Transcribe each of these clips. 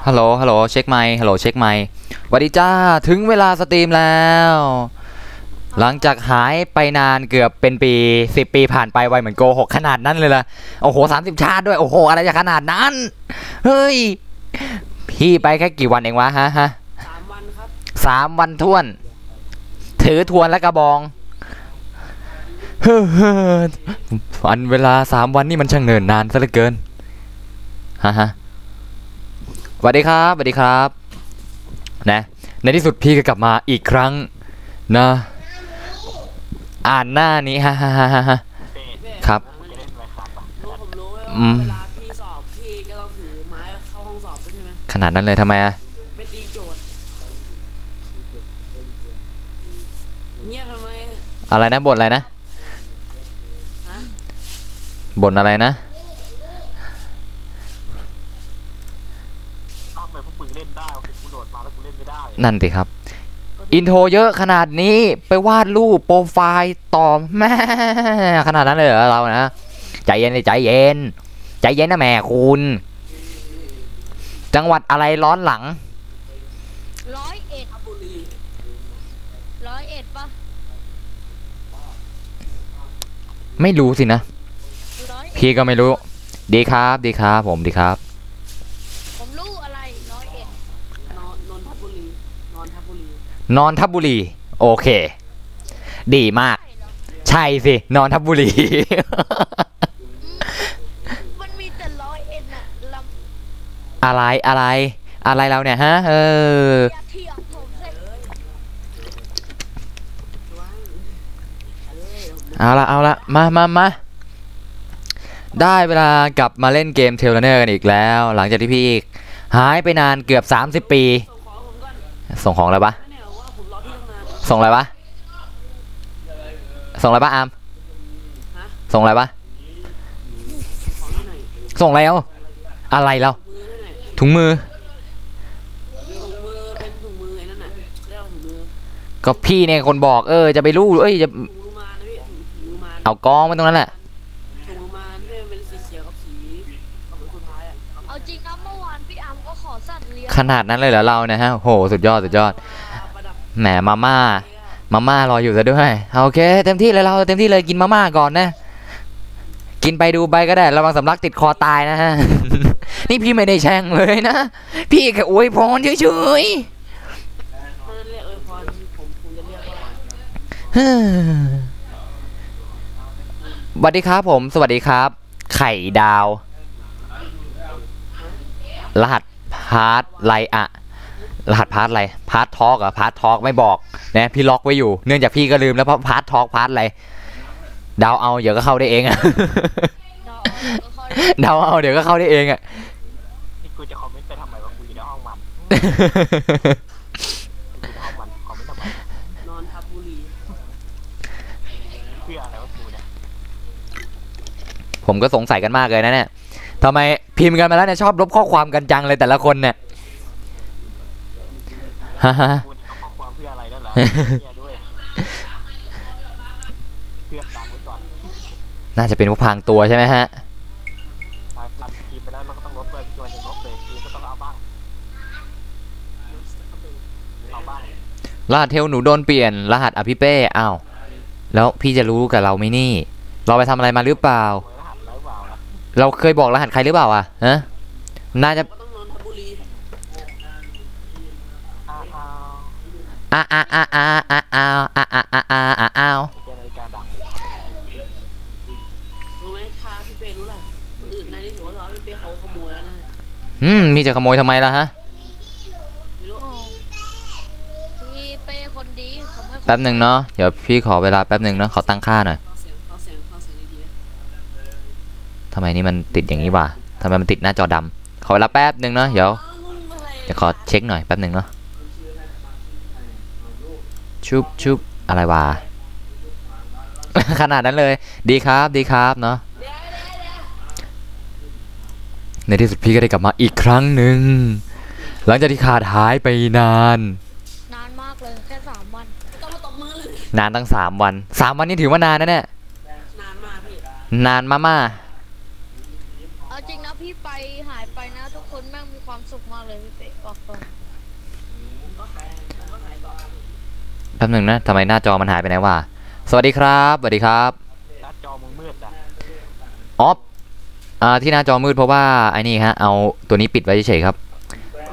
ฮัลโหลฮัลโหลเช็คไมค์ฮัลโหลเช็คไมค์สวัสดีจ้าถึงเวลาสตรีมแล้วหลังจากหายไปนานเกือบเป็นปี10 ปีผ่านไปไวเหมือนโกหกขนาดนั้นเลยล่ะโอ้โห30 ชาติด้วยโอ้โหอะไรจะขนาดนั้นเฮ้ยพี่ไปแค่กี่วันเองวะฮะ3 วันครับ3 วันท้วนถือทวนและกระบองวันเวลา3 วันนี่มันช่างเนิ่นนานซะเหลือเกินฮะสวัสดีครับสวัสดีครับนะในที่สุดพี่ก็กลับมาอีกครั้งนะอ่านหน้านี้ฮะครับผมรู้ว่าเวลาพี่สอบพี่ก็ต้องถือไม้เข้าห้องสอบใช่ไหมขนาดนั้นเลยทำไมอะเป็นตีโจทย์เงียบทำไมอะไรนะบ่นอะไรนะบ่นอะไรนะนั่นสิครับอินโทรเยอะขนาดนี้ไปวาดรูปโปรไฟล์ต่อแม่ขนาดนั้นเลยเหรอเรานะใจเย็นเลยใจเย็นใจเย็นนะแม่คุณจังหวัดอะไรร้อนหลัง101บุรี101ปะไม่รู้สินะพี่ก็ไม่รู้ดีครับดีครับผมดีครับผมรู้อะไร101นนทบุรีนนทบุรีโอเคดีมากใช่สินนทบุรีมันมีแต่101น่ะอะไรเราเนี่ยฮะอย่าเถียงผมสิเอาละมาได้เวลากลับมาเล่นเกมเทเลเนอร์กันอีกแล้วหลังจากที่พี่หายไปนานเกือบ30 ปีส่งของอะไรปะส่งอะไรปะส่งอะไรปะอาร์มส่งอะไรปะส่งอะไรเอาอะไรเราถุงมือเป็นถุงมือไอ้นั่นน่ะเรียกว่าถุงมือก็พี่เนี่ยคนบอกจะไปรู้จะเอากองไว้ตรงนั้นแหละถุงมือมาที่เป็นสีเขียวกับสีกับสุดท้ายอ่ะเอาจริงครับเมื่อวานพี่อัมก็ขอสัตว์เลี้ยงขนาดนั้นเลยเหรอเราเนี่ยฮะโหสุดยอดแหมมาม่ารออยู่ซะด้วยโอเคเต็มที่เลยเราเต็มที่เลยกินมาม่าก่อนนะกินไปดูไปก็ได้ระวังสำลักติดคอตายนะฮะ นี่พี่ไม่ได้แช่งเลยนะพี่แค่อวยพรเฉยเรียกพรผมจะเรียกว่าสวัสดีครับผมสวัสดีครับไข่ดาวรหัสพาร์ทไรอะรหัสพาร์ทอะไรพาร์ททอล์กอะพาร์ททอล์กไม่บอกนะพี่ล็อกไว้อยู่เนื่องจากพี่ก็ลืมแล้วเพราะพาร์ททอล์กพาร์ทอะไรเดาเอาเดี๋ยวก็เข้าได้เองอะเดาเอาเดี๋ยวก็เข้าได้เองอะนี่กูจะคอมเมนต์ไปทำไมวะกูอยู่ในห้องมันห้องมันคอมเมนต์ทำไมนนทบุรีเพื่ออะไรวะกูเนี่ยผมก็สงสัยกันมากเลยนะเนี่ยทำไมพิมพ์กันมาแล้วเนี่ยชอบลบข้อความกันจังเลยแต่ละคนเนี่ยกูนี่เขาข้อความเพื่ออะไรนั่นเหรอเนี่ยด้วยเพื่อตามไว้ก่อนน่าจะเป็นพวกพางตัวใช่ไหมฮะตัดทีมไปแล้วเราก็ต้องลบเลยพี่วันยังลบเลยคือก็ต้องเอาบ้างรหัสเทลหนูโดนเปลี่ยนรหัสอภิเป้อ้าวแล้วพี่จะรู้กับเราไหมนี่เราไปทำอะไรมาหรือเปล่าเราเคยบอกรหัสใครหรือเปล่าอ่ะฮะน่าจะอ้าวรู้ไหมค่าพี่เป้รู้แหละคนอื่นในที่ถือว่าพี่เป้เขาขโมยแล้วนะมีจะขโมยทำไมล่ะฮะพี่เป้คนดีแป๊บหนึ่งเนาะเดี๋ยวพี่ขอเวลาแป๊บหนึ่งเนาะขอตั้งค่าหน่อยทำไมนี่มันติดอย่างนี้วะทำไมมันติดหน้าจอดำขอเวลาแป๊บหนึ่งเนาะเดี๋ยวขอเช็คหน่อยแป๊บหนึ่งเนาะชุบอะไรวะ ขนาดนั้นเลยดีครับเนาะในที่สุดพี่ก็ได้กลับมาอีกครั้งหนึ่งหลังจากที่ขาดหายไปนานมากเลยแค่3 วันต้องมาตบมือเลยนานตั้ง3 วัน3 วันนี่ถือว่านานนะเนี่ยนานมากพี่นานมา เอาจริงนะพี่ไปหายไปนะ ทุกคนแม่งมีความสุขมากเลยพี่เป๊ะบอกตรง แป๊บหนึงนะทำไมหน้าจอมันหายไปไหนวะสวัสดีครับสวัสดีครับ หน้าจอมึงมืดอ่ะ อ๋อที่หน้าจอมืดเพราะว่าไอ้นี่ฮะเอาตัวนี้ปิดไว้เฉยๆครับ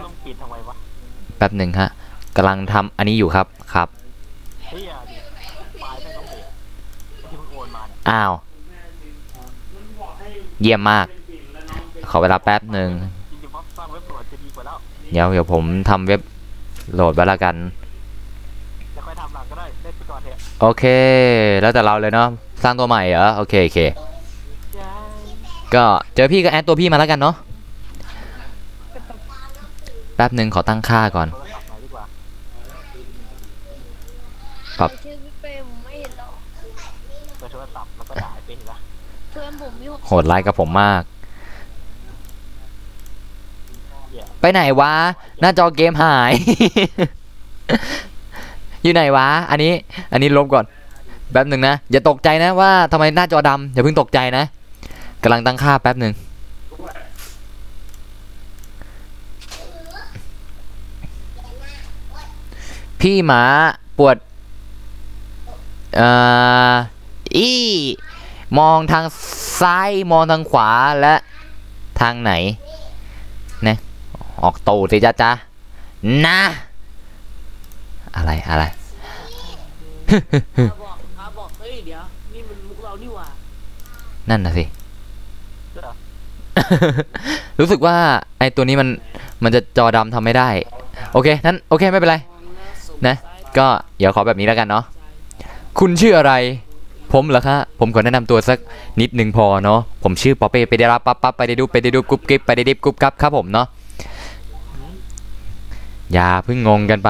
ต้องปิดทำไมวะ แป๊บหนึ่งฮะกำลังทำอันนี้อยู่ครับครับ เฮียดิไฟล์ไม่ต้องเบรกที่มึงโอนมาเนี่ย อ้าวเยี่ยมมากขอเวลาแป๊บหนึ่ง จริงๆว่าสร้างเว็บโหลดจะดีกว่าแล้ว เดี๋ยวผมทำเว็บโหลดไว้ละกัน แล้วค่อยทำหลังก็ได้เล่นไปก่อนเถอะ โอเค แล้วแต่เราเลยเนาะสร้างตัวใหม่เหรอโอเคก็เจอพี่ก็แอดตัวพี่มาแล้วกันเนาะแป๊บหนึ่งขอตั้งค่าก่อน โทรศัพท์ไหนดีกว่า ครับ ชื่อพี่เป๊ะผมไม่เห็นหรอก เปิดโทรศัพท์แล้วก็ด่าไปเห็นปะ เพื่อนผมมี โหดร้ายกับผมมาก เฮีย ไปไหนวะหน้าจอเกมหาย อยู่ไหนวะอันนี้ลบก่อนแป๊บหนึ่งนะอย่าตกใจนะว่าทำไมหน้าจอดำอย่าเพิ่งตกใจนะกำลังตั้งค่าแป๊บหนึ่งพี่หมาปวดอีมองทางซ้ายมองทางขวาและทางไหนนะออกตูดสิจ๊ะนะอะไร บอกเฮ้ยเดี๋ยวนี่มันมุกเรานี่หว่า นั่นน่ะสิ เด้อ รู้สึกว่าไอตัวนี้มันจะจอดำทำไม่ได้โอเคนั้นโอเคไม่เป็นไรนะก็เดี๋ยวขอแบบนี้แล้วกันเนาะคุณชื่ออะไร ผมเหรอคะผมขอแนะนำตัวสักนิดหนึ่งพอเนาะผมชื่อปอเป้ไปได้รับปั๊บไปได้ดูกุ๊บกิ๊บไปได้ดิบกุ๊บกับครับผมเนาะอย่าเพิ่งงงกันไป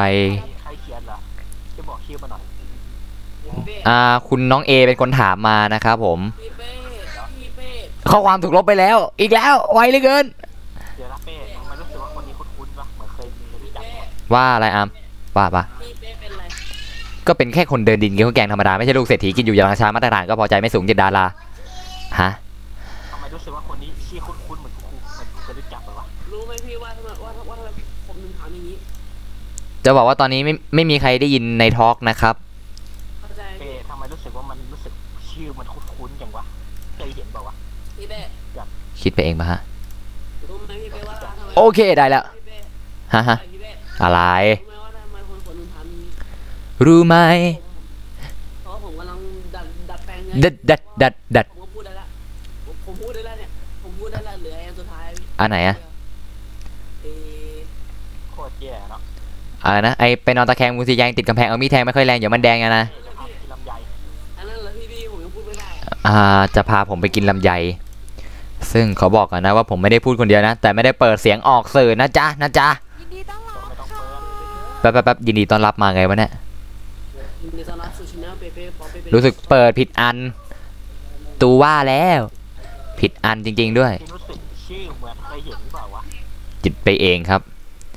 ใครเขียนเหรอจะบอกชื่อมาหน่อย คุณน้องเอเป็นคนถามมานะครับผม พี่เป้พี่เป้ ข้อความถูกลบไปแล้วอีกแล้วไวเหลือเกิน เดี๋ยวนะเป้ทำไมรู้สึกว่าคนนี้คุ้นๆวะเหมือนเคยรู้จักวะ ว่าอะไรอามว่า พี่เป้เป็นไร ก็เป็นแค่คนเดินดินกินข้าวแกงธรรมดาไม่ใช่ลูกเศรษฐีกินอยู่อย่างราชามาตรฐานก็พอใจไม่สูงจิตดาราฮะ ทำไมรู้สึกว่าคนนี้ชื่อคุ้นๆเหมือนกูเคยรู้จักเลยวะ รู้ไหมพี่ว่าทำไมผมถึงถามอย่างนี้ จะบอกว่าตอนนี้ไม่มีใครได้ยินในทอล์กนะครับ เข้าใจ เป้ทำไมรู้สึกว่ามันรู้สึกชื่อมันคุ้นๆจังวะเคยเห็นเปล่าวะ พี่เป้ คิดไปเองปะฮะ รู้ไหมพี่เป้ว่าทำไม โอเคได้แล้ว พี่เป้ ฮะ พี่เป้ อะไร รู้ไหมว่าทำไมคนถึงถามอย่างนี้ รู้ไหม เพราะผมกำลังดัดแปลงไง ดัด ผมก็พูดได้ละผมพูดได้แล้วเนี่ยผมพูดได้แล้วเหลืออันสุดท้าย อันไหนอะ เอ่อ โคตรแย่เนาะ อะไรนะไอไปนอนตะแคงมือสีแยงติดกำแพงเอามีดแทงไม่ค่อยแรงเดี๋ยวมันแดงอะนะ เป้จะพาไปกินลำไย อันนั้นเหรอพี่ผมยังพูดไม่ได้ จะพาผมไปกินลำไยซึ่งเขาบอกก่อนนะว่าผมไม่ได้พูดคนเดียวนะ แต่ไม่ได้เปิดเสียงออกสื่อนะจ๊ะ ยินดีต้อนรับ ไม่ต้อง ค่ะ เปิด แป๊บยินดีต้อนรับมาไงวะเนี่ย ยินดีต้อนรับสู่ช anel เป้ปอเป้ รู้สึกเปิดผิดอันตูว่าแล้ว ผิดอันจริงๆด้วย ที่รู้สึกชื่อเหมือนเคยเห็นหรือเปล่าวะ จิตไปเองครับ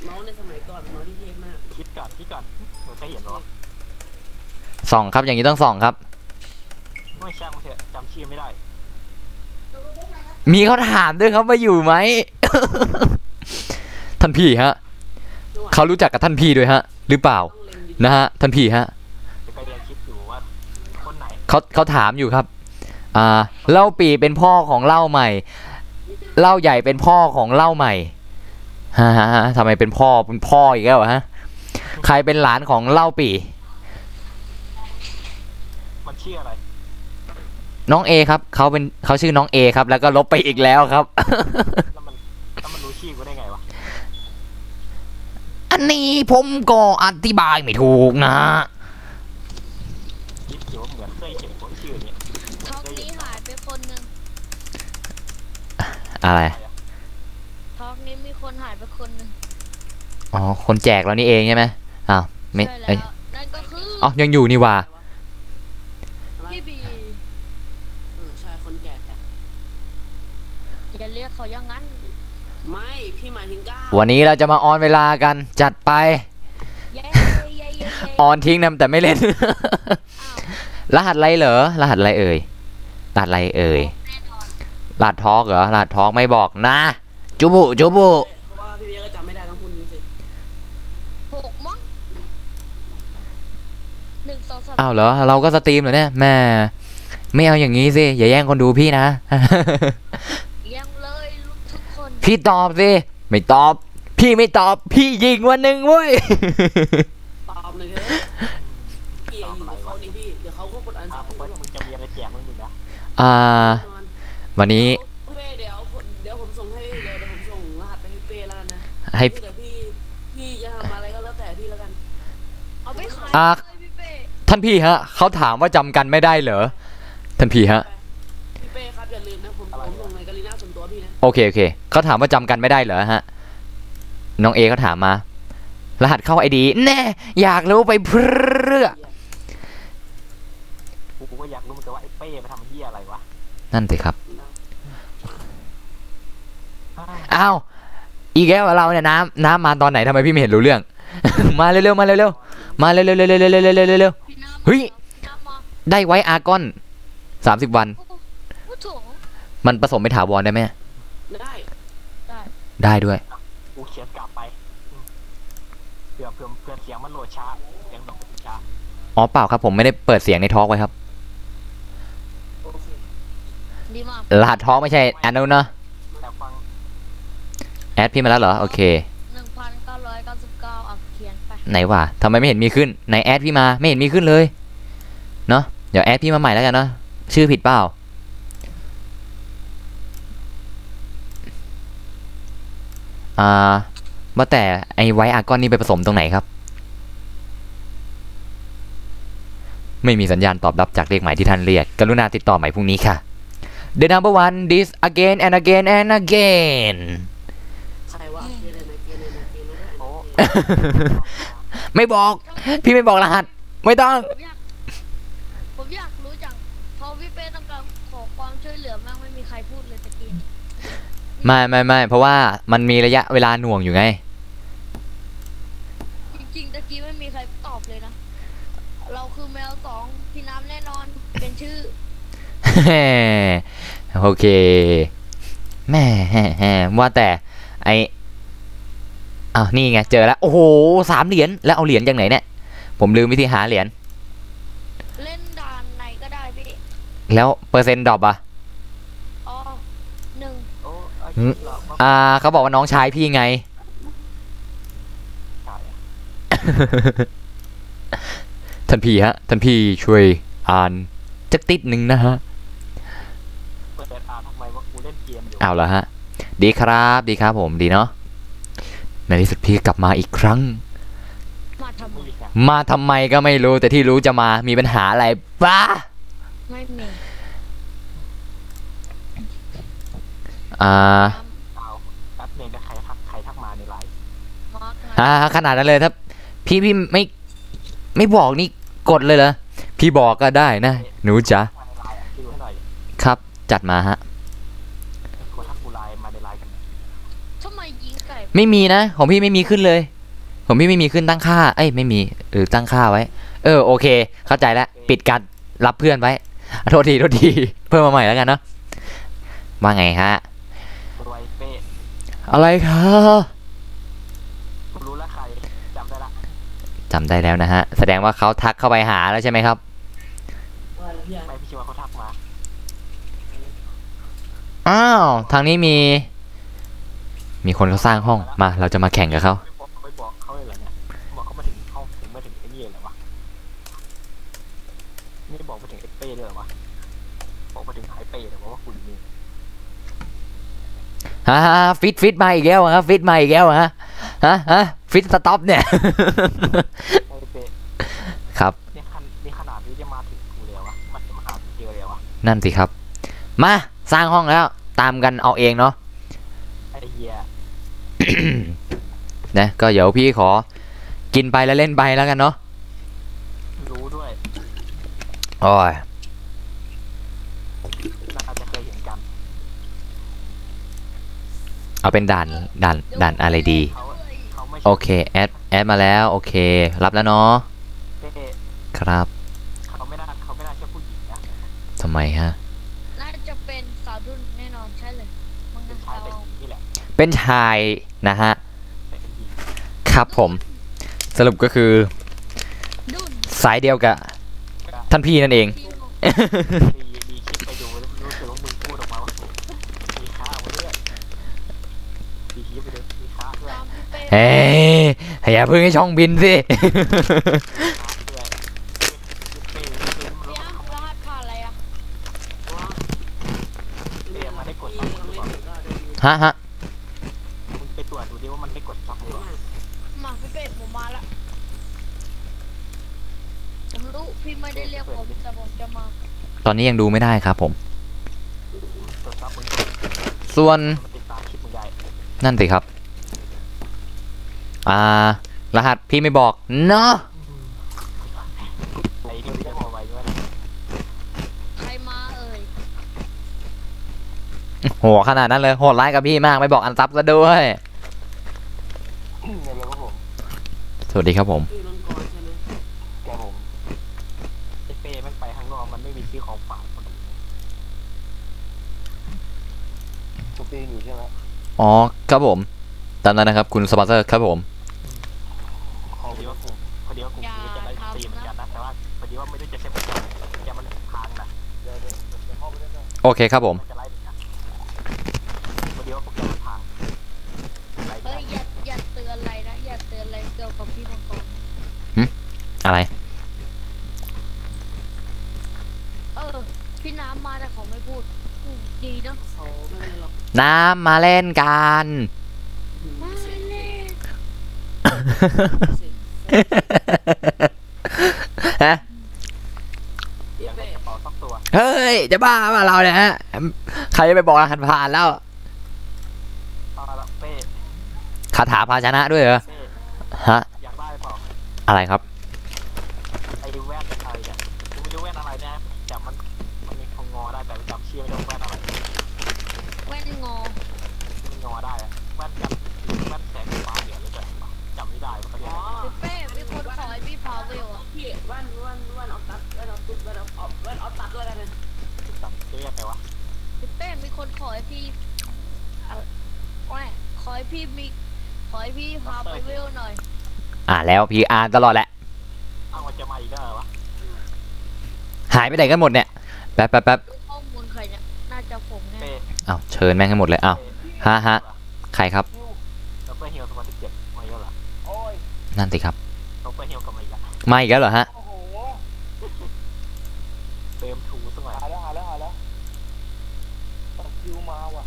น้องในสมัยก่อนน้องที่เท่มาก คิดก่อนเหมือนเคยเห็นเหรอ ส่องครับอย่างนี้ต้องส่องครับ ไม่ช่างมันเถอะจำชื่อไม่ได้ มีเขาถามด้วยครับว่าอยู่ไหม ท่านพี่ฮะเขารู้จักกับท่านพี่ด้วยฮะ หรือเปล่า ต้องเล็งดี นะฮะท่านพี่ฮะ จะไปเรียนคิดอยู่ว่าคนไหน เขาถามอยู่ครับเล่าปีเป็นพ่อของเล่าใหม่เล่าใหญ่เป็นพ่อของเล่าใหม่ฮะทำไมเป็นพ่ออีกแล้วฮะใครเป็นหลานของเล่าปี มันชื่ออะไร น้องเอครับเขาชื่อน้องเอครับ แล้วก็ลบไปอีกแล้วครับ แล้วมันรู้ชื่อกูได้ไงวะ อันนี้ผมก็อธิบายไม่ถูกนะ คิดอยู่ว่าเหมือนเคยเห็นคนชื่อนี้ ท้องนี้หายไปคนหนึ่ง อะไร ท้องนี้มีคนหายไปคนหนึ่ง อ๋อคนแจกเรานี่เองใช่ไหมอ้าวไม่ ใช่ เอ้ แล้ ยว นั่นก็คือ อ๋อยังอยู่นี่ว่า พี่บี ใช่คนแก่ อย่าเรียกเขาอย่างนั้น ไม่พี่หมายถึงก้าว วันนี้เราจะมาออนเวลากันจัดไป เย้เย้เย้ ออนทิ้งนะแต่ไม่เล่น รหัสอะไรเหรอรหัสอะไรเอ่ยรหัสอะไรเอ่ย แน่นอน ลาดทอกเหรอลาดทอกไม่บอกนะจุบุจุบุ เพราะว่าพี่เบียร์ก็จำไม่ได้ต้องพูดนี้สิ 6 มั้ง1 2 3 อ้าวเหรอเราก็สตรีมเหรอเนี่ยแม่ไม่เอาอย่างนี้สิอย่าแย่งคนดูพี่นะ ยังเลยทุกคน พี่ตอบสิไม่ตอบ พี่ไม่ตอบ พี่ยิงวันหนึ่งเว้ย ตอบเลยเถอะพี่อย่าอยู่กับเขาดิพี่เดี๋ยวเขาก็กดอันซับ เฟิร์สมึงจะมีอะไรแจกมึงนะ อ่า วันนี้ เป้เดี๋ยวผมส่งให้เดี๋ยวผมส่งรหัสไปให้เป้แล้วกันนะ ให้ เดี๋ยวพี่จะทำอะไรก็แล้วแต่พี่แล้วกัน เอาไปขาย อ่ะ เลยพี่เป้ ท่านพี่ฮะเขาถามว่าจำกันไม่ได้เหรอท่านพี่ฮะ พี่เป้ครับอย่าลืมนะผมส่งในกาลิน่าส่วนตัวพี่นะ โอเคโอเคเขาถามว่าจำกันไม่ได้เหรอฮะน้องเอเขาถามมา รหัสเข้าไอดีแน่อยากรู้ไปเพื่อ กูก็อยากรู้เหมือนกันว่าไอ้เป้มาทำเหี้ยอะไรวะ นั่นสิครับอ้าวอีกแล้วเราเนี่ยน้ำมาตอนไหนทำไมพี่ไม่เห็นรู้เรื่อง มาเร็วๆมาเร็วๆมาเร็วๆเร็วๆเร็วๆเร็วๆเร็วๆเร็ว พี่น้ำ เฮ้ย พี่น้ำมา ๆได้ไว้อาร์กอน30 วัน โอ้โถ มันผสมเป็นถาวรได้ไหม ได้ ได้ ได้ด้วย กูเขียนกลับไปเพื่อเสียงมันโหลดช้าเสียงหนกช้า อ๋อเปล่าครับผมไม่ได้เปิดเสียงในทอล์กไว้ครับ โอเค ดีมาก รหัสทอล์กไม่ใช่อันนู้นเนอะ แต่ฟัง แอดพี่มาแล้วเหรอโอเค 1,999อ่ะเขียนไป ไหนวะทำไมไม่เห็นมีขึ้นไหนแอดพี่มาไม่เห็นมีขึ้นเลยเนาะเดี๋ยวแอดพี่มาใหม่แล้วกันเนาะชื่อผิดเปล่าว่าแต่ไอไวท์อาร์กอนนี่ไปผสมตรงไหนครับไม่มีสัญญาณตอบรับจากเลขหมายที่ท่านเรียกกรุณาติดต่อใหม่พรุ่งนี้ค่ะ The number one this again and again and again ใครว่าเกเรนเกเรนเกเรน โอ้ ไม่บอก พี่ไม่บอกรหัสไม่ต้อง ผมอยากรู้จังพอพี่เป้ต้องการขอความช่วยเหลือมากไม่มีใครพูดเลยตะกี้ ไม่เพราะว่ามันมีระยะเวลาหน่วงอยู่ไง จริงๆตะกี้ไม่มีใครตอบเลยนะ เราคือแมว2พี่น้ำแน่นอนเป็นชื่อ โอเคแม่ว่าแต่ไออ้าวนี่ไงเจอแล้วโอ้โห3 เหรียญแล้วเอาเหรียญจากไหนเนี่ยผมลืมวิธีหาเหรียญ เล่นด่านไหนก็ได้พี่ แล้วเปอร์เซ็นต์ดรอปอ่ะ อ๋อ1 โอ้ไอ้ที่เรา เขาบอกว่าน้องชายพี่ไง ใช่ ท่านพี่ฮะท่านพี่ช่วยอ่านจักติดหนึ่งนะฮะ เปิดอ่านทำไมว่ากูเล่นเกมอยู่ เอาละฮะดีครับผมดีเนาะในที่สุดพี่กลับมาอีกครั้ง มาทำไม ไม่มีแข่ง มาทำไมก็ไม่รู้แต่ที่รู้จะมามีปัญหาอะไรบ้า ไม่มี อ่า เอาแป๊บนึงจะใครทักมาในไลน์ มาร์กนะ ขนาดนั้นเลยถ้าพี่ไม่บอกนี่กดเลยเหรอพี่บอกก็ได้นะหนูจ๋า มาในไลน์อ่ะดูให้หน่อย ครับจัดมาฮะ กูทักกูไลน์มาในไลน์กัน ทำไมยิงไก่ ไม่มีนะของพี่ไม่มีขึ้นเลยของพี่ไม่มีขึ้นตั้งค่าเอ้ยไม่มีหรือตั้งค่าไว้โอเคเข้าใจแล้วปิดการรับเพื่อนไว้โทษทีเพิ่มมาใหม่แล้วกันเนาะว่าไงฮะ กูไวเป้ อะไรครับ กูรู้แล้วใครจำได้ละ จำได้แล้วนะฮะแสดงว่าเขาทักเข้าไปหาแล้วใช่ไหมครับ ว่าพี่ ไม่พี่คิดว่าเขาทักมา อ้าวทางนี้มีคนเขาสร้างห้องมาเราจะมาแข่งกับเขา ไม่บอกเขาเลยเหรอเนี่ยบอกเขามาถึงห้องถึงมาถึงไอ้นี่เลยเหรอวะไม่บอกมาถึงไอ้เป้เลยเหรอวะบอกมาถึงไอ้เป้เลยว่าคุณนี่ ฟิตมาอีกแล้วครับฟิตมาอีกแล้วฮะฟิตสต็อปเนี่ย ไอ้เป้ ครับ นี่ขนาดนี้จะมาถึงกูเลยวะมันจะมาหากูเจอเลยวะ นั่นสิครับ มาสร้างห้องแล้วตามกันเอาเองเนาะ ไอ้เหี้ย นะก็เดี๋ยวพี่ขอกินไปแล้วเล่นไปแล้วกันเนาะ รู้ด้วย โอ้ย น่าจะเคยเห็นกัน เอาเป็นด่านอะไรดี เขาไม่ โอเคแอดมาแล้วโอเครับแล้วเนาะ เป้ ครับ เขาไม่น่าใช่ผู้หญิงนะ ทำไมฮะ น่าจะเป็นสาวดุนแน่นอน เป็นชายนะฮะ แต่เป็นหญิง ครับผม สรุปก็คือ ดุน สายเดียวกับท่านพี่นั่นเอง พี่บอก ดีคิดไปดูแล้วรู้สึกว่ามึงพูดออกมาว่ามีค้ามาด้วยดีคิดไปดูมีค้าด้วย ตามพี่เป้ เฮ้ยอย่าเพิ่งให้ช่องบินสิ ค้าด้วยเป้มัน พี่อ้ำรหัสผ่านอะไรอะ ไม่ได้กด พี่ ซับ ยัง หรือ ไม่ เปล่า ถึงก็เดิน ฮะ มึงไปตรวจดูดิว่ามันได้กดซับหรือเปล่า มาพี่เป้ผมมาละผมรู้พี่ไม่ได้เรียกผมแต่ผมจะมา ตอนนี้ยังดูไม่ได้ครับผม ตรวจซับมึง ส่วน มันติดตามคลิปมึงใหญ่ นั่นสิครับ รหัสพี่ไม่บอกเนาะ ไอ้ที่มึงจะเอาไว้ด้วยนะ ใครมาเอ่ย โหขนาดนั้นเลยโหดร้ายกับพี่มากไม่บอกอันซับซะด้วย เนี่ยแล้วก็ผม สวัสดีครับผม พี่มังกรใช่ไหม แกผมไอ้เป้มันไปข้างนอกมันไม่มีซื้อของฝากคนอื่น ทุกปีอยู่ใช่ไหม อ๋อครับผมตามนั้นนะครับคุณสปอนเซอร์ครับผม พอดีว่ากูจะไลฟ์สตรีมเหมือนกันนะแต่ว่าพอดีว่าไม่ได้จะใช้โปรแกรมแกมันพังนะ เดี๋ยวเข้าไปเล่นได้ โอเคครับผม จะไลฟ์เหมือนกันพอดีว่าโปรแกรมมันพังไลฟ์ เฮ้ยอย่าเตือนอะไรนะอย่าเตือนอะไรเกี่ยวกับพี่มังกร อะไร พี่น้ำมาแต่เขาไม่พูดดีเนาะ เขาไม่เป็นไรหรอก น้ำมาเล่นกัน มาเล่น ฮะ พี่ อยากได้ เป้ กระเป๋าสักตัว เฮ้ยจะบ้าป่ะเราเนี่ยฮะใครจะไปบอกรหัสผ่านแล้ว เอาละเป้ คาถาภาชนะด้วยเหรอ เป้ ฮะ อยากได้เปล่า อะไรครับ ไอ้แว่นอะไรเนี่ยกูไม่รู้แว่นอะไรนะแต่มันมีคงงอได้แต่จำชื่อไม่ได้ว่าแว่นอะไร แว่นงอ มันงอได้อะแว่นกันแว่นแสงฟ้าเหลืองหรือเปล่าจำไม่ได้ว่าเขาเรีย อ๋ ก อ อะไร พี่เป้มีคนขอให้พี่พาเวลอะ พี่แว่นเอาตัดแว่นเอาตุ๊ดแว่นเอาตัดแล้วกันนะ จำเรียกไงวะ พี่เป้มีคนขอให้พี่แหวขอให้พี่พาไปเวลหน่อย แล้วพี่อ่านตลอดแหละ อ้าวมันจะมาอีกแล้วเหรอวะ หายไปไหนกันหมดเนี่ยแป๊บ ข้อมูลใครเนี่ยน่าจะผมแน่ เป้ อ้าวเชิญแม่งให้หมดเลยอ้าวฮะใครครับ ดรเฮีล2017มาอีกแล้วเหรอ โอ้ย นั่นสิครับ ดรเฮีลกลับมาอีกแล้ว มาอีกแล้วเหรอฮะ โอ้โห เติมทูสักหน่อย หาแล้วตัดคิวมาว่ะ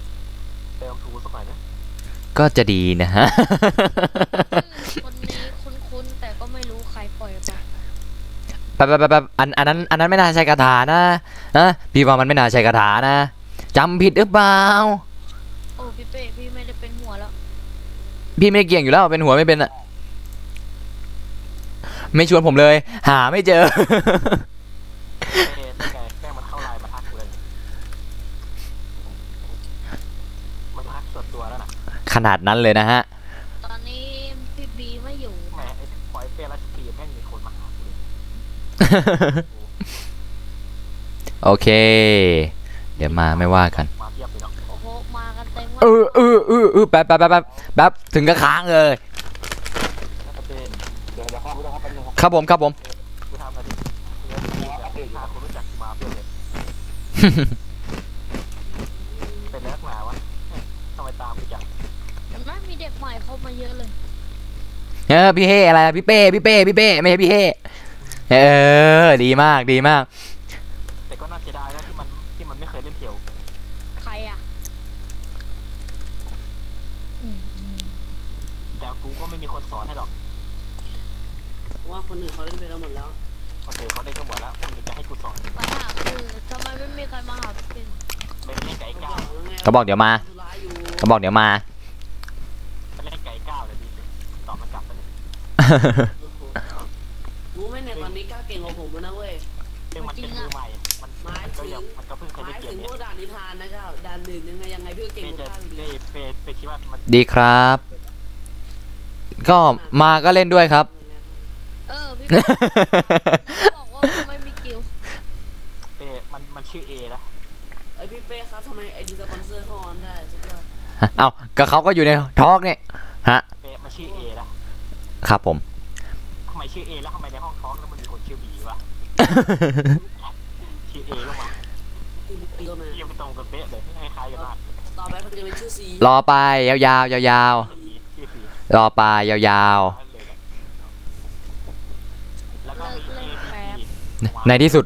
เติมทูสักหน่อยนะ ก็จะดีนะฮะ คนนี้คุ้นๆแต่ก็ไม่รู้ใครปล่อยไป แป๊บอันนั้นไม่น่าใช่คาถานะพี่ว่ามันไม่น่าใช่คาถานะจำผิดหรือเปล่า โอ้พี่เป้พี่ไม่ได้เป็นหัวแล้ว พี่ไม่ได้เกี่ยงอยู่แล้วเป็นหัวไม่เป็นอะไม่ชวนผมเลย หาไม่เจอ เป้นี่ไงแม่งมันเข้าไลน์มาทักเลยมันทักส่วนตัวแล้วนะ ขนาดนั้นเลยนะฮะ ตอนนี้พี่บีไม่อยู่ แหมไอ้ปล่อยเป้ไลฟ์สตรีมแม่งมีคนมาหากูเลย โอเค เดี๋ยวมาไม่ว่ากัน มาเทียบเลยเนาะ โอ้โหมากันเต็มว่า แป๊บถึงกระค้างเลย เป้ เดี๋ยวเข้าไปต้องครับแป๊บนึงครับ ครับผม กูทำมาดิเงินทีแบบพาคนรู้จักกูมาเพื่อนเลยเป็นนักหนาวะทำไมตามกูจัง เห็นไหมมีเด็กใหม่เข้ามาเยอะเลย พี่เฮอะไรพี่เป้ไม่ใช่พี่เฮดีมาก แต่ก็น่าเสียดายนะที่มันไม่เคยเล่นเที่ยว ใครอ่ะอืม แต่กูก็ไม่มีคนสอนให้หรอก เพราะว่าคนอื่นเขาเล่นไปแล้วหมดแล้ว โอเคเขาได้กันหมดแล้วมึงจะให้กูสอน ปัญหาคือทำไมไม่มีใครมาหาพี่เป็น ไปเล่นไก่ก้าว เขาบอกเดี๋ยวมา ธุระอยู่ ไปเล่นไก่ก้าวเลยดีสิตอบมันกลับไปเลย รู้ไหมเนี่ยตอนนี้ก้าวเก่งกว่าผมแล้วนะเว้ย ซึ่งมันเป็นมือใหม่มัน หมาย ก็ ถึง ยังมันก็เพิ่งเคย ห เล่ มาน ย เก ถึ ม ง นี้ พวกด่านนิทานนะเจ้าด่านหนึ่งยังไงพี่ก็เก่ง เป้ กว่า จะ ข้าวอยู่ดี เป้คิดว่ามัน ดีครับ ก็มาก็เล่นด้วยครับ พี่เป็นบอกว่าไม่มีกิลด์ เป้มันชื่อเอนะ ไอพี่เป้ครับทำไมไอดีสปอนเซอร์เขาออนได้สุดยอด เอ้าก็เขาก็อยู่ในทอล์กเนี่ยฮะ เป๊ะมาชื่อเอละ ครับผม ทำไมชื่อเอแล้วทำไมในห้องท้องแล้วมันมีคนชื่อบีวะชื่อเอก็มา อีกตัวมา ยังไม่ตรงกันเป๊ะเลยไม่คล้ายกันมาก ต่อไปมันจะเป็นชื่อซี รอไปยาวๆยาว ชื่อสี ๆรอไปยาว แล้วก็มีเอบี ๆในที่สุด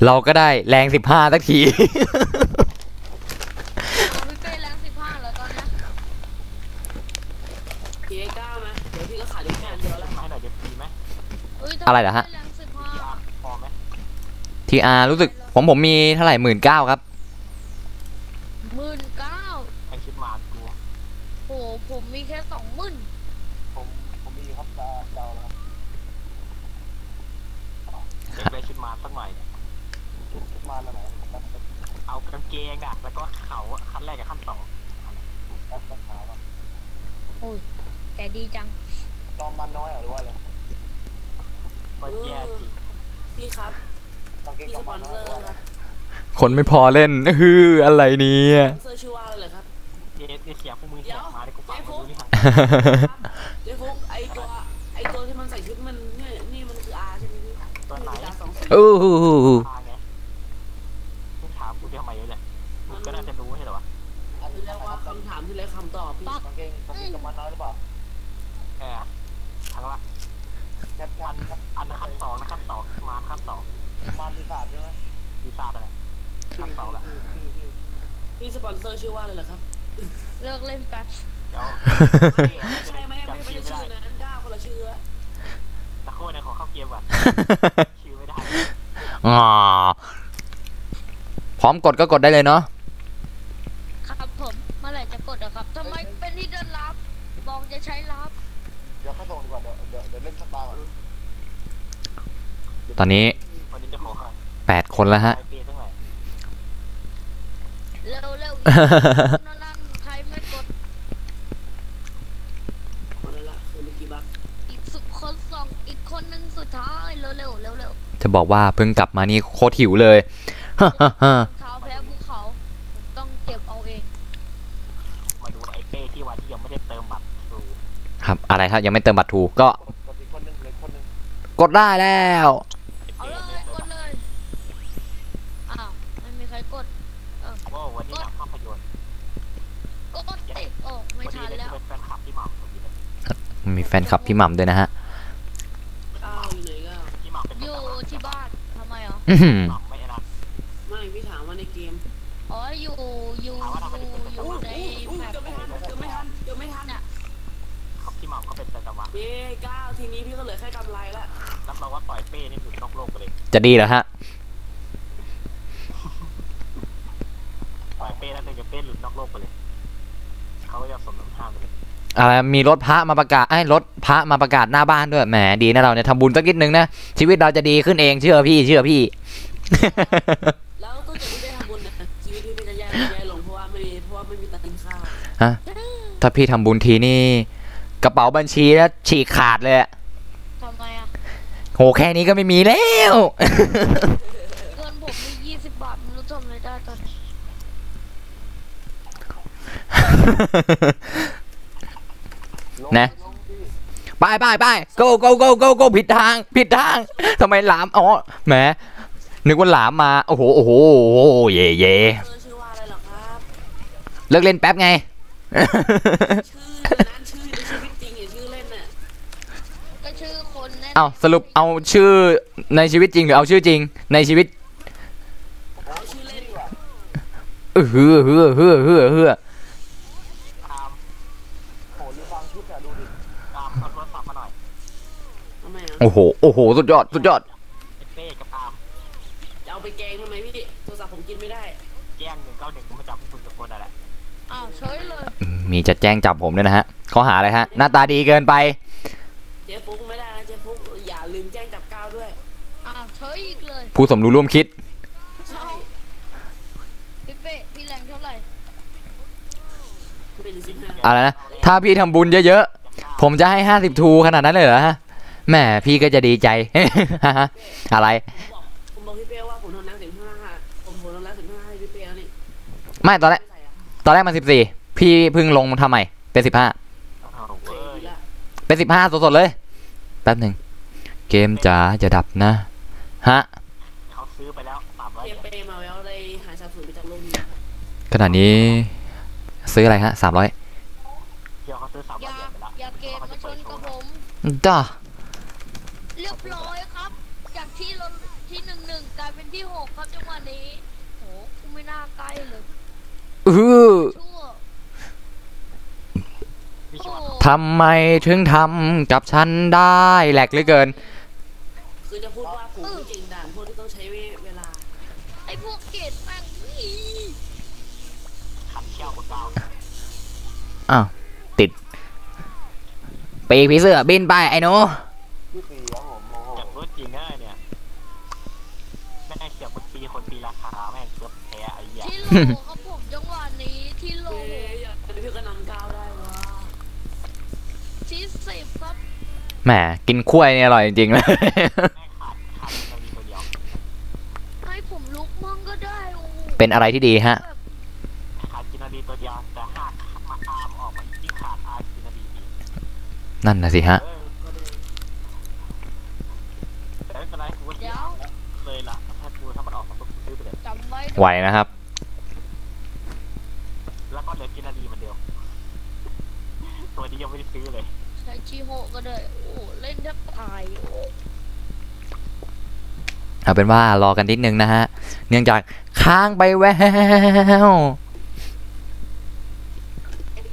เราก็ได้แรง15สักที เอาพี่เป้แรง15แล้วตอนเนี้ย ทีได้9ไหมเดี๋ยวพี่ก็ขายได้แค่อันเดียวแล้ว มาให้หน่อยเดี๋ยวฟรีไหม เอ้ย อะไรเหรอฮะ แรง พอไหม ทีอาร์รู้สึกผมมีเท่าไหร่19,000ครับ 15 19,000 ไอชิดมานกู โหผมมีแค่20,000 ผมมีครับดาวแล้ว เด็กได้ชิดมานสักหน่อย มาแล้วไหนรับ เอากางเกงอ่ะแล้วก็เขาขั้นแรกกับขั้นสอง รับขาวอ่ะ โอ้ยแต่ดีจัง จอมมันน้อยหรือว่าอะไร ก็แย่จริง พี่ครับ กางเกง พี่ จ ส อม ป มั อน น น้ เซ อย อ ห ร์ รือว่าอะไร ครับ คนไม่พอเล่นฮืออะไรเนี่ย สปอนเซอร์ชื่อว่าอะไรเหรอครับ เจ๊เสียงพวกมึงแหกมาได้กูฟังมาดูนี่ทาง เดี๋ยวฟุกไอตัวที่มันใส่ชุดมันเนี่ยนี่มันคืออาใช่ไหมพี่ ตัวไหน อาสองสี อู้หู ทางไงมึงถามกูทำไมเนี่ยมึงก็น่าจะรู้ใช่หรอวะ อันนี้ เรียกว่าคำถามที่ไรคำตอบพี่ กางเกงจอมมันน้อยหรือเปล่า ทางละ แคปชั่นครับ อันขั้นสองนะขั้นสองมาขั้นสอง มาปีศาจใช่ไหม ดีซ่าอะไรขั้นสองละ พี่สปอนเซอร์ชื่อว่าอะไรเหรอครับ เลิกเล่นแป๊บ เดี๋ยว ใช่ไม่ใช่ชื่อนะก้าวคนละชื่อละ ตะโคในขอเข้าเกมก่อนชื่อไม่ได้ อ๋อพร้อมกดก็กดได้เลยเนาะ ครับผมเมื่อไหร่จะกดอะครับทำไมเป็นที่เดินรับบอกจะใช้รับ เดี๋ยวเขาส่งดีกว่าเดี๋ยวเล่นสตาร์ก่อน ตอนนี้ วันนี้จะขอค่ะ 8 คนแล้วฮะ ไอเปียทั้งหลาย เร็วเร็วนั่นใครไม่กด หมดแล้วล่ะคือเมื่อกี้บัก อีกสุดคนสองอีกคนหนึ่งสุดท้ายเร็วเร็วเร็วเร็ว จะบอกว่าเพิ่งกลับมานี่โคตรหิวเลย เท้าแพ้ภูเขาผมต้องเก็บเอาเอง มาดูไอเป้ที่วันที่ยังไม่ได้เติมบัตรดู ครับอะไรครับยังไม่เติมบัตรทูก็ กดอีกคนนึงเลยคนนึง กดได้แล้ว เอาเลยกดเลยอ้าวไม่มีใครกด ว่าวันนี้หนังภาพยนตร์ กดติโอ้ไม่ วัน ทั นี้ น ได้ แล้ว เป็นแฟนคลับที่หม่ำพอดีเลย มีแฟนคลับพี่หม่ำด้วยนะฮะ ก้าวอยู่ไหนก้าว ที่หม่ำเป็น อยู่ที่บ้านทำไมอ่ะ อื้อหือ หม่ำไม่นะ ไม่พี่ถามว่าในเกม อ๋ออยู่ใน อุ้ย แมป เกือบไม่ทันเกือบไม่ทันเกือบไม่ทัน ครับที่หม่ำก็เป็นแต่ว่า เย้ก้าวทีนี้พี่ก็เหลือแค่กำไรละ รับรองว่าต่อยเป้นี่หลุดนอกโลกไปเลย จะดีเหรอฮะ ต่อยเป้แล้วเป็นกับเป้หลุดนอกโลกไปเลยเขาก็จะสมน้ำหน้าไปเลย อะไรมีรถพระมาประกาศรถพระมาประกาศหน้าบ้านด้วยแหมดีนะเราเนี่ยทำบุญสักนิดนึงนะชีวิตเราจะดีขึ้นเองเชื่อพี่ แล้วก็จะไม่ได้ทำบุญนะชีวิตพี่จะแย่ลงเพราะว่าไม่มีตังค์กินข้าว ฮะถ้าพี่ทำบุญทีนี่กระเป๋าบัญชีแล้วฉีกขาดเลยอะ ทำไมอ่ะ โหแค่นี้ก็ไม่มีแล้ว เงินผมมี20 บาทไม่รู้ทำอะไรได้ตอนนี้ นะ ไป go ผิดทางทำไมหลามอ๋อแหมนึกว่าหลามมาโอ้โหเย่ ชื่อว่าอะไรหรอครับ เลิกเล่นแป๊บไง ชื่อนั้นชื่อในชีวิตจริงอย่าชื่อเล่นน่ะ ก็ชื่อคนแน่ เอาสรุปเอาชื่อในชีวิตจริงหรือเอาชื่อจริงในชีวิต เอาชื่อเล่น เฮือ ตาม โหดูฟังคลิปอะดูดิ ตามเอาโทรศัพท์มาหน่อย ทำไมอ่ะ โอ้โหสุดยอด ไอเป้กับตาม จะเอาไปแกงทำไมพี่โทรศัพท์ผมกินไม่ได้ แจ้ง191ก็มาจับพวกคุณกับคนนั่นแหละ อ้าวเฉยเลย มีจะแจ้งจับผมด้วยนะฮะข้อหาอะไรฮะหน้าตาดีเกินไป เจ๊ฟุกไม่ได้นะเจ๊ฟุกอย่าลืมแจ้งจับก้าวด้วย อ้าวเฉยอีกเลย ผู้สมรู้ร่วมคิด ใช่ พี่เป้พี่แรงเท่าไหร่ เป็น15 อะไรนะถ้าพี่ทำบุญเยอะๆผมจะให้50ทูขนาดนั้นเลยเหรอฮะแหมพี่ก็จะดีใจ อะไร ผมบอกพี่เป้ว่าผมทนน้ำ15ผมทนน้ำ15ให้พี่เป้แล้วนี่ ไม่ตอนแรกมัน14 พี่เพิ่งลงทำใหม่เป็น15 อ้าว เฮ้ เว้ ย ย ละ เป็น15สดๆเลยแป๊บหนึ่งเกมจ๋าจะดับนะฮะ เขาซื้อไปแล้ว300 เอ เหรียญ เปมาแล้วเลยหายสาบสูญไปจากโลกนี้ ขนาดนี้ซื้ออะไรฮะ300 เดี๋ยวเขาซื้อ300 อย่า เหรียญไปแล้ว อย่าเกมมาชนกับผม จ้า เรียบร้อยครับ จากที่เราที่1-1กลายเป็นที่6ครับจังหวะนี้โหกูไม่น่าใกล้เลย ชั่ว มี โอ้ ช็อต ทำไมถึงทำกับฉันได้แหลกเหลือเกิน คือจะพูดว่าผมไม่เก่งด่านพวกที่ต้องใช้เวลา ไอพวกเกตแม่งนี่ ขันเชี่ยวกับเรา อ้าวติดปีกผีเสื้อบินไปไอ้หนู พี่ปีครับผมโอ้โห จากรถจริงได้เนี่ยแม่งเสียบมันปีคนปีราคาแม่งเกือบแพ้ไอ้เหี้ย ที่โลครับผมจังหวะนี้ที่โล เฮ้ยอยากจะพี่ก็นำก้าวได้วะ ที่10ครับ แหมกินกล้วยเนี่ยอร่อยจริงๆเลย แม่งขาดมันมีตัวเดียว ให้ผมลุกมั่งก็ได้โอ้โห เป็นอะไรที่ดีฮะ ขาดกินนาดีตัวเดียวแต่หากมาอาร์มออกมายิ่งขาดอาร์กินนาดีอีก นั่นนะสิฮะ แต่ไม่เป็นไรกูก็ซื้อเลยล่ะถ้ามันออกมาปุ๊บซื้อไปเลย จำไว้ ไหวนะครับ แล้วก็เหลือกินนาดีเหมือนเดิมตัวนี้ยังไม่ได้ซื้อเลย ใช้ชีโฮก็ได้โอ้เล่นแทบตายโอ้ เอาเป็นว่ารอกันนิดนึงนะฮะ เนื่องจากค้างไปแวว ไ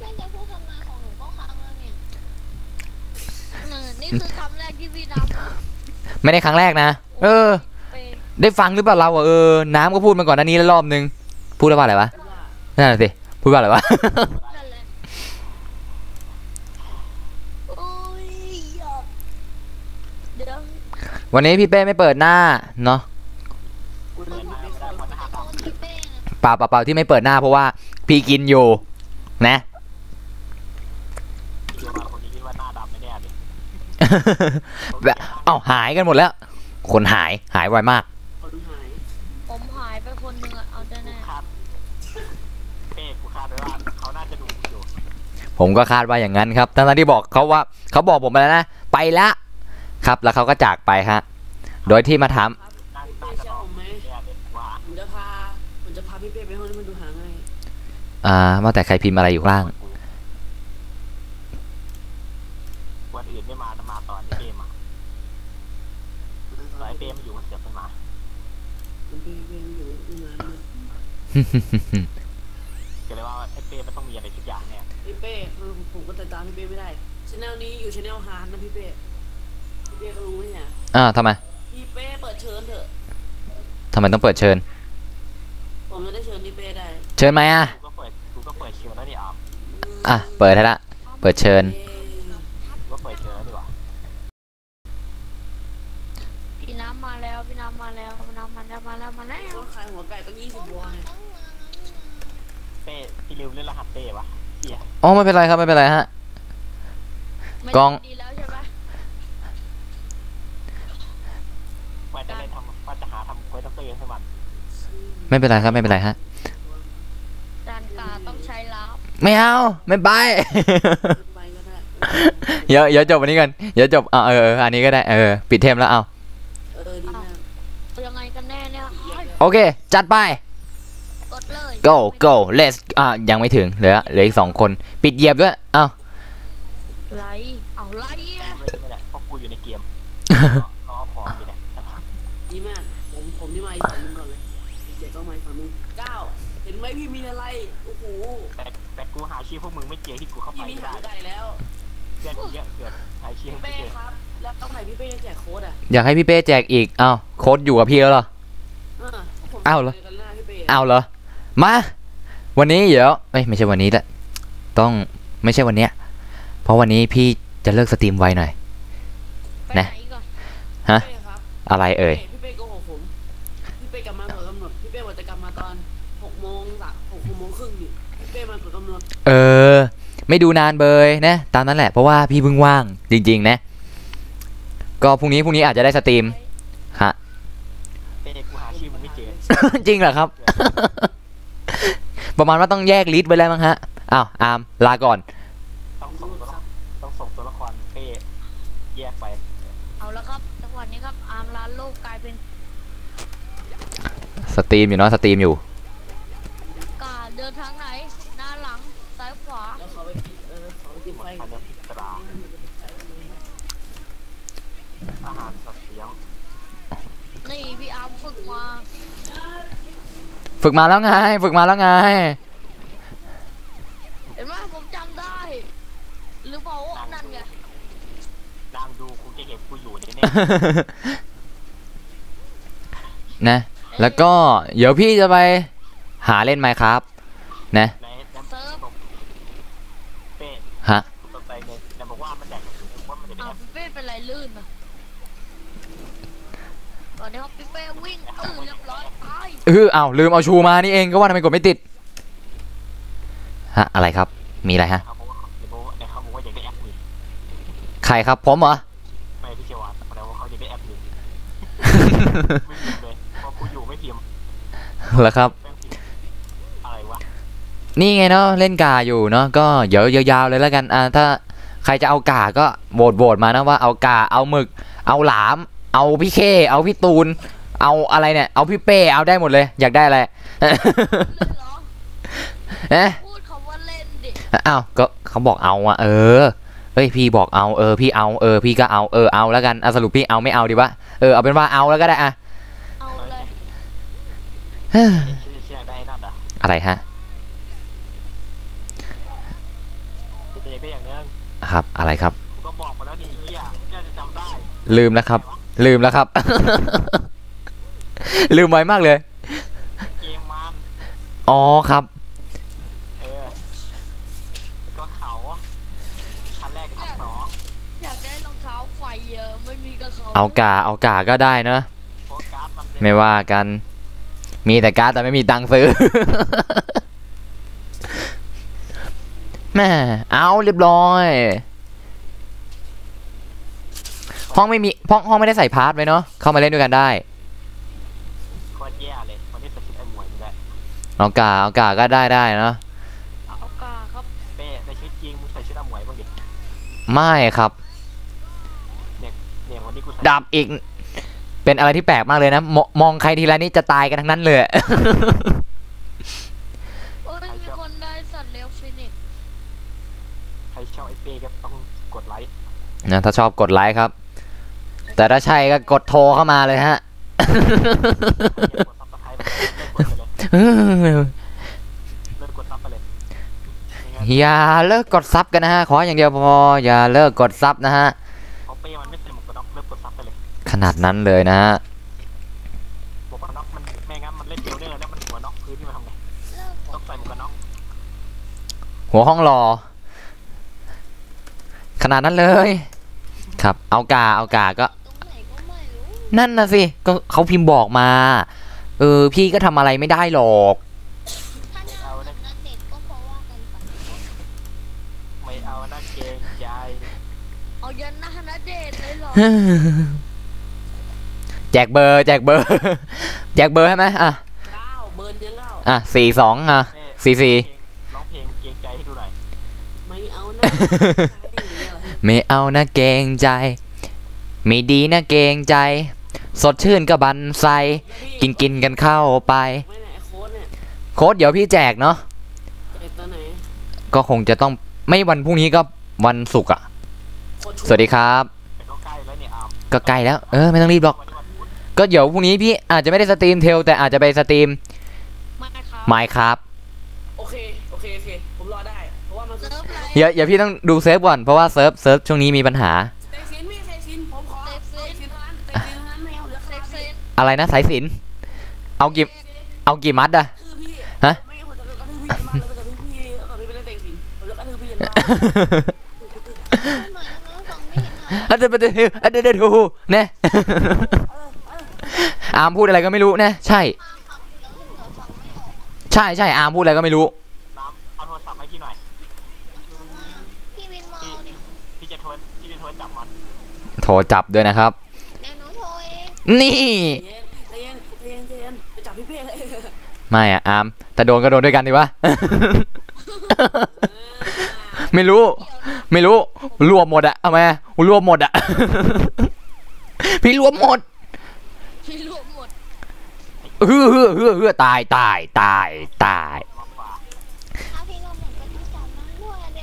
ม่จะพูดคำนายของหนูก็ค้างแล้วเนี่ยนี่คือคำแรกที่พี่น้ำ ไม่ได้ครั้งแรกนะ เออ ไป ได้ฟังหรือเปล่าเราอะน้ำก็พูดมาก่อนหน้านี้แล้วรอบนึง พูดว่าอะไรวะ พูดว่า นั่นนะสิ พูดว่าอะไรวะ นั่นแหละโอ้ยอยากเดี๋ยว วันนี้พี่เป้ไม่เปิดหน้าเนาะ คุณเล่นไม่เข้า โดนพี่เป้นะ เปล่าที่ไม่เปิดหน้าเพราะว่าพี่กินอยู่ นะ คิดว่าคนนี้คิดว่าหน้าดำไม่แน่เลย แบบเอ้าหายกันหมดแล้ว คนหายไวมาก คนหาย ผมหายไปคนหนึ่งอะเอาแน่ คาดเป้กูคาดไว้ว่าเขาน่าจะดูมึงอยู่ ผมก็คาดว่าอย่างนั้นครับทั้งที่บอกเขาว่าเขาบอกผมไปแล้วนะ ไปละครับ แล้วเขาก็จากไปฮะ โดยที่มาถาม ครับ น่า พี่เป้ จะ เชื่อ บอก ผมไหม แน่เลยว่า ผมจะพาพี่เป้ไปห้องที่มันดูหาง่าย ว่าแต่ใครพิมพ์อะไรอยู่ข้างล่าง วันอื่นไม่มาตอนนี้เป้มาไอเป้มาอยู่มันเสียบมันมา มันเป้อยู่ดูงานเลย ก็เลยว่าไอเป้มันต้องมีอะไรทุกอย่างเนี่ย พี่เป้ผมก็ติดตามพี่เป้ไม่ได้ชแนลนี้อยู่ชแนลฮาร์ดนะพี่เป้ก็รู้เนี่ย ทำไม พี่เป้เปิดเชิญเถอะ ทำไมต้องเปิดเชิญ ผมจะได้เชิญพี่เป้ได้ เชิญไหมอ่ะ กูก็เปิดเชิญแล้วนี่อาร์ม เปิดให้ละ เปิดเชิญ กูก็เปิดเชิญแล้วดีกว่า ๆพี่น้ำมาแล้วพี่น้ำมาแล้วพี่น้ำมาแล้วมาแล้ว ต้องขายหัวไก่ต้อง20 วอนเนี่ย เป้พี่ลืมเล่นรหัสเป้ปะเหี้ย อ๋อไม่เป็นไรครับไม่เป็นไรฮะ ไม่ กอง ดีแล้วใช่ไหม ว่าจะเล่นว่าจะหาทำเควสต้องเตือนให้มัน ไม่เป็นไรครับไม่เป็นไรฮะ จานกาต้องใช้ลับ ไม่เอาไม่ไป ไปก็ได้ เดี๋ยวจบวันนี้กันเดี๋ยวจบอันนี้ก็ได้ปิดเทมแล้วเอา ดีมาก ยังไงกันแน่เนี่ย โอเค จัดไป กดเลย go let's ยังไม่ถึงเหลืออีก2 คน ปิดเหยียบด้วยเอ้า ไลเอาไลอะ ไม่แหละเพราะกูอยู่ในเกมรอพร้อมอยู่เนี่ย ดีมากผมนี่มาอีกฝั่งนึงก่อนเลยเจ๊ก็มาอีกฝั่งนึง9เห็นไหมพี่มีอะไรโอ้โห แต่กูหาชื่อพวกมึงไม่เจอที่กูเข้าไป พี่มี ไม่ หา ได้ งไก่แล้ว เพื่อนกูเยอะเกินหาชื่อ พี่ ไม่ เป้ เจอ ครับ แล้วต้องไหนพี่เป้จะแจกโค้ดอ่ะ อยากให้พี่เป้แจกอีกเอ้าโค้ดอยู่กับพี่แล้วเหรอ ผม อ้าวเหรอ จกันหน้าพี่เป้ เอาเหรอมาวันนี้เดี๋ยวไม่ใช่วันนี้แหละต้องไม่ใช่วันเนี้ยเพราะวันนี้พี่จะเลิกสตรีมไวหน่อย ไปไหนก่อน ฮะ พี่เป้ครับ อะไรเอ่ย พี่เป้โกหกผมพี่เป้กลับมาก่อนกำหนดพี่เป้บอกจะกลับมาตอน6 โมง6 โมงครึ่งนี่พี่เป้มาก่อนกำหนด ไม่ดูนานเบยนะตามนั้นแหละเพราะว่าพี่เพิ่งว่างจริงๆนะก็พรุ่งนี้อาจจะได้สตรีมฮะ เป้กูหาชื่อมึงไม่เจอ จริงเหรอครับ ประมาณว่าต้องแยกลิสต์ไว้แล้วมั้งฮะ อ้าวอาร์มลาก่อน ต้องส่งตัวละครเป้แยกไป เอาแล้วครับจังหวะนี้ครับอาร์มลาโลกกลายเป็น สตรีมอยู่เนาะสตรีมอยู่ กาเดินทางไหนหน้าหลังซ้ายขวา แล้วเขาไปเขาไปกิน หม ไฟ ดภายในพิจารอาหารสัตว์เลี้ยง นี่พี่อาร์มฝึกมา ฝึกมาแล้วไง ฝึกมาแล้วไง เห็นไหมผมจำได้ หรือเปล่าว่านั่นไง นางดูกูจะเห็นกูอยู่แน่ นะ แล้วก็เดี๋ยวพี่จะไปหาเล่นไหมครับนะ ๆในน้ำเป้ ฮะ ตกใจเลยแต่บอกว่ามันแดกว่ามันจะได้ อ้าวพี่เป้เป็นไรลื่นอ่ะตอนนี้ครับพี่เป้วิ่งเรียบร้อยตาย เอาลืมเอาชูมานี่เองก็ว่าทำไมกดไม่ติด ฮะ อะไรครับ มีอะไรฮะ เขาบอกว่าในเขาบอกว่าอยากได้แอปนี้ ใครครับ ผมเหรอ ไม่พี่เจวันแปลว่าเขาอยากได้แอปนี้ไม่พิมพ์เลยพอกูอยู่ไม่พิมพ์ เหรอครับ แม่งพิมพ์อะไรวะ นี่ไงเนาะเล่นกาอยู่เนาะก็เดี๋ยวยาวๆเลยแล้วกันถ้าใครจะเอากาก็โหวตมานะว่าเอากาเอาหมึก เอาหลาม เอาพี่เคเอาพี่ตูน เอาอะไรเนี่ยเอาพี่เป้เอาได้หมดเลย อยากได้อะไร เล่นเหรอ นะ พูดคำว่าเล่นดิ อ้าวก็เขาบอกเอาเฮ้ยพี่บอกเอาพี่เอาพี่ก็เอาเอาแล้วกันสรุปพี่เอาไม่เอาดีวะเอาเป็นว่าเอาแล้วก็ได้เอาเลย ชื่อได้นั่นอ่ะ อะไรฮะ จะอยากได้อย่างนึง ครับอะไรครับ กูก็บอกมาแล้วนี่เฮียน่าจะจำได้ ลืมแล้วครับ ลืมแล้วครับ ลืมไวมากเลย เกมมัน อ๋อครับ ก็เขาคันแรกกับคันสอง อยากได้รองเท้าไฟเยอะไม่มีกระเขา เอากาก็ได้เนอะ โฟกัสมันเป็น ไม่ว่ากัน มีแต่การ์ดแต่ไม่มีตังค์ซื้อ แม่เอาเรียบร้อย ห้องไม่มีห้องไม่ได้ใส่พาร์ทไว้เนาะเข้ามาเล่นด้วยกันได้ โคตรแย่เลยวันนี้ใส่ชุดไอ้หมวยนี่แหละ เอากาก็ได้เนาะ เอากาครับ เป้ในชีวิตจริงมึงใส่ชุดไอ้หมวยบ้างดิ ไม่ครับ เนี่ยวันนี้กูใส่ ดับอีก เป็นอะไรที่แปลกมากเลยนะมองใครทีไรนี่จะตายกันทั้งนั้นเลย โอ้ยมีคนได้สัตว์เลี้ยงฟินิกซ์ ใครชอบไอ้เป้ก็ต้องกดไลค์ นะถ้าชอบกดไลค์ครับ แต่ถ้าใช่ก็กดโทรเข้ามาเลยฮะ กดซับสไครต์ไปเลยเลิกกดซับไปเลย อย่าเลิกกดซับกันนะฮะขออย่างเดียวพออย่าเลิกกดซับนะฮะ เพราะเป้มันไม่ใส่หมวกกันน็อกเลิกกดซับไปเลย ขนาดนั้นเลยนะฮะ หมวกกันน็อกมันไม่งั้นมันเล่นเทลเนอร์แล้วมันหัวน็อกพื้นนี่มันทำไงต้องใส่หมวกกันน็อก หัวห้องรอ ขนาดนั้นเลย ครับเอากาก็ ตรงไหนก็ไม่รู้ นั่นน่ะสิก็เขาพิมพ์บอกมา พี่ก็ทำอะไรไม่ได้หรอก ถ้าหน้าแบบนั้นเด็กก็เพราะว่ากันไป ไม่เอาหน้าเกรงใจ เอายันหน้าณเดชน์เลยเหรอ แจกเบอร์ แจกเบอร์ใช่ไหม9อ่ะเบิร์นเยอะแล้ว 4244 ร้องเพลงเกรงใจให้ดูหน่อย ไม่เอานะ ไม่เอานะเกรงใจ ไม่ดีนะเกรงใจ สดชื่นก็บันไซกินกันเข้าไป ไม่ไหนโค้ดเนี่ย โค้ดเดี๋ยวพี่แจกเนาะ ไอ้ตัวไหน ก็คงจะต้องไม่วันพรุ่งนี้ก็วันศุกร์อ่ะ โค้ด สวัสดีครับ แต่ก็ใกล้แล้วเนี่ยอาร์ม ก็ใกล้แล้วไม่ต้องรีบหรอก วันนี้วันพุธ ก็เดี๋ยวพรุ่งนี้พี่อาจจะไม่ได้สตรีมเทลแต่อาจจะไปสตรีม ไม่ครับ ไมค์ครับ โอเคผมรอได้เพราะว่ามัน เซิร์ฟอะไร อย่าพี่ต้องดูเซิร์ฟก่อนเพราะว่าเซิร์ฟช่วงนี้มีปัญหา เตะซินพี่เตะซินผมขอเตะซินเท่านั้นไม่เอาเหลือ เซ็ คาก เซน อะไรนะสายสิญจนเอากี่มัดอะ คือพี่ ฮะ ไม่เอาจะกระทืบพี่มาเลยจะกระทืบพี่เอาพี่ไปเล่นเตะซินผมจะกระทืบพี่มา เหมือนเราฟังไม่เห็นอ่ะ อันเดอร์ทูเนี่ย อาร์มพูดอะไรก็ไม่รู้นะใช่ แล้วเหมือนฟังไม่ออก ใช่อาร์มพูดอะไรก็ไม่รู้ น้ำเอาโทรศัพท์ให้พี่หน่อย พี่วินมาเอาดิ พี่จะโทรจับมัน โทรจับด้วยนะครับ เดี๋ยวหนูโทรเอง นี่ ใจเย็นจะจับพี่เป้เลย ไม่อะอาร์มแต่โดนก็โดนด้วยกันดีวะ ไม่รู้ ไม่รู้รวมหมดอะเอาไหมรวมหมดอะ พี่รวมหมด พี่รวมหมด ตายตายตายตาย มาฝาก ถ้าพี่รวมหมดก็ต้องจับมันด้วยอะเด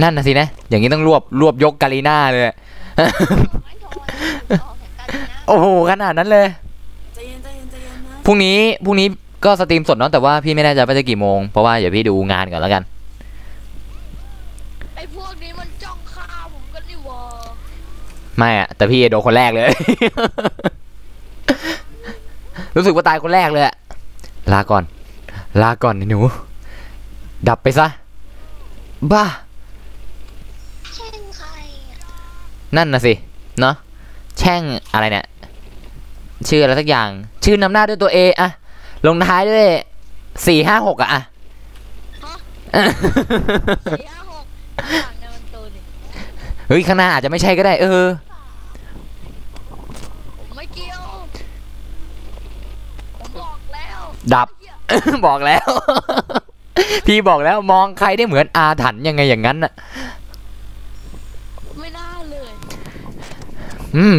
นั่นนะสินะ อย่างนี้ต้องรวบยกกาลีน่าเลย ไม่โทรเลยออกจากกันนะ โอ้โหขนาดนั้นเลย ใจเย็นใจเย็นใจเย็นนะ พรุ่งนี้ก็สตรีมสดเนาะแต่ว่าพี่ไม่แน่ใจว่าจะกี่โมงเพราะว่าเดี๋ยวพี่ดูงานก่อนแล้วกัน ไอ้พวกนี้มันจ้องฆ่าผมกันนี่หวะ ไม่อะแต่พี่โดนคนแรกเลย รู้สึกว่าตายคนแรกเลยอะลาก่อนไอ้หนู ดับไปซะบ้า เช่นใครอะ นั่นน่ะสิเนาะแช่งอะไรเนี่ยชื่ออะไรสักอย่าง ชื่อนำหน้าด้วยตัวเออะลงท้ายด้วย456อะ ฮะ456ต่างในมันตัวนี่ เฮ้ยข้างหน้าอาจจะไม่ใช่ก็ได้ผมไม่เกี่ยว ผมบอกแล้ว ดับ บอกแล้ว พี่บอกแล้วมองใครได้เหมือนอาถรรพ์ยังไงอย่างนั้นน่ะ ไม่น่าเลย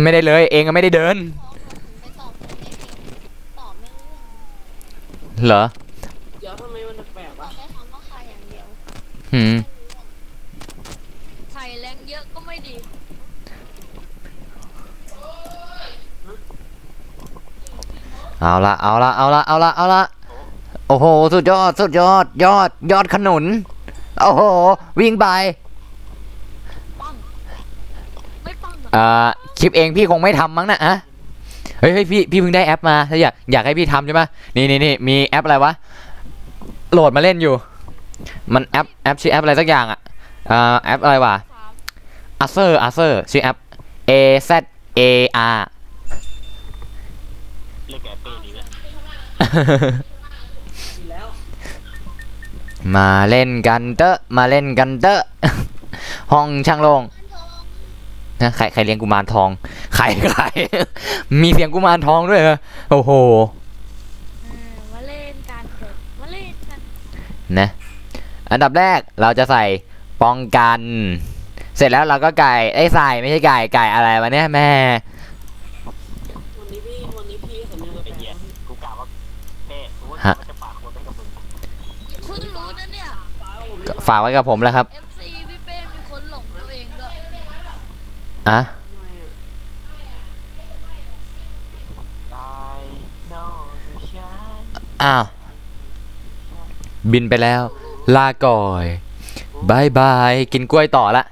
ไม่ได้เลยเองก็ไม่ได้เดิน ไปตอบในเกมตอบไม่รู้ เหรอ เดี๋ยวทำไมมันแปลก ตอ วะ บได้คำว่าใครอย่างเดียว หืม ใส่แรงเยอะก็ไม่ดี เอาละโอ้โหสุดยอดขนุนโอ้โหวิ่งไป ปัง ไม่ปังอะ คลิปเองพี่คงไม่ทำมั้งนะฮะเฮ้ยพี่เพิ่งได้แอปมาถ้าอยากให้พี่ทำใช่ไหมนี่มีแอปอะไรวะโหลดมาเล่นอยู่มันแอปชื่อแอปอะไรสักอย่างอ่ะแอปอะไรวะ 3 Acer ชื่อแอป AZAR เรียกแกเป้ดีไหม ดีแล้ว มาเล่นกันเตอะ ห้องช่างโลงนะใครเลี้ยงกุมารทองใคร มีเสียงกุมารทองด้วยเหรอโอ้โห มาเล่นกันเถอะมาเล่นกัน นะอันดับแรกเราจะใส่ป้องกัน เสร็จแล้วเราก็ใส่ไม่ใช่ไก่อะไรวะเนี่ยแม่ วันนี้พี่สำเนียง ไอ้ แปล เหี้ย ก กูกล่าวว่าเป้กูว่าจะปากคนไปกับมึง เพิ่งรู้นะเนี่ย ฟ้าผม ฝากไว้กับผมแล้วครับ FC พี่เป้มีคนหลงตัวเองด้วย อ่ะ ตายนอกฉัน อ้าวบินไปแล้ว ลาก่อยบายกินกล้วยต่อละ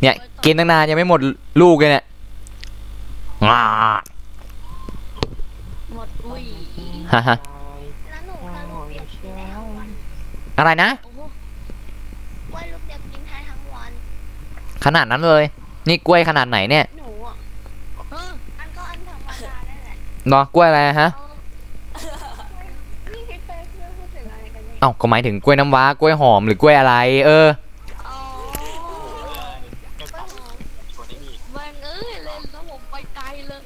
เนี่ยกินตั้งนานยังไม่หมดลูกเลยเนี่ยงา หมดอุ้ย ฮ่า แล้วหนูกับลูกเด็กกินได้ทั้งวัน อะไรนะ โอ้โหว่าลูกเด็กกินได้ทั้งวัน ขนาดนั้นเลย นี่กล้วยขนาดไหนเนี่ย หนูอ่ะอันก็อันธรรมดาได้แหละ เนาะกล้วยอะไรฮะ นี่พี่เป้เพื่อนพูดถึงอะไรกันเนี่ย เอ้าก็หมายถึงกล้วยน้ำว้ากล้วยหอมหรือกล้วยอะไร อ๋อ แกตัดชวนไอ้นี่ แม่งเอ้ยเล่นแล้วผมไปไกลเลย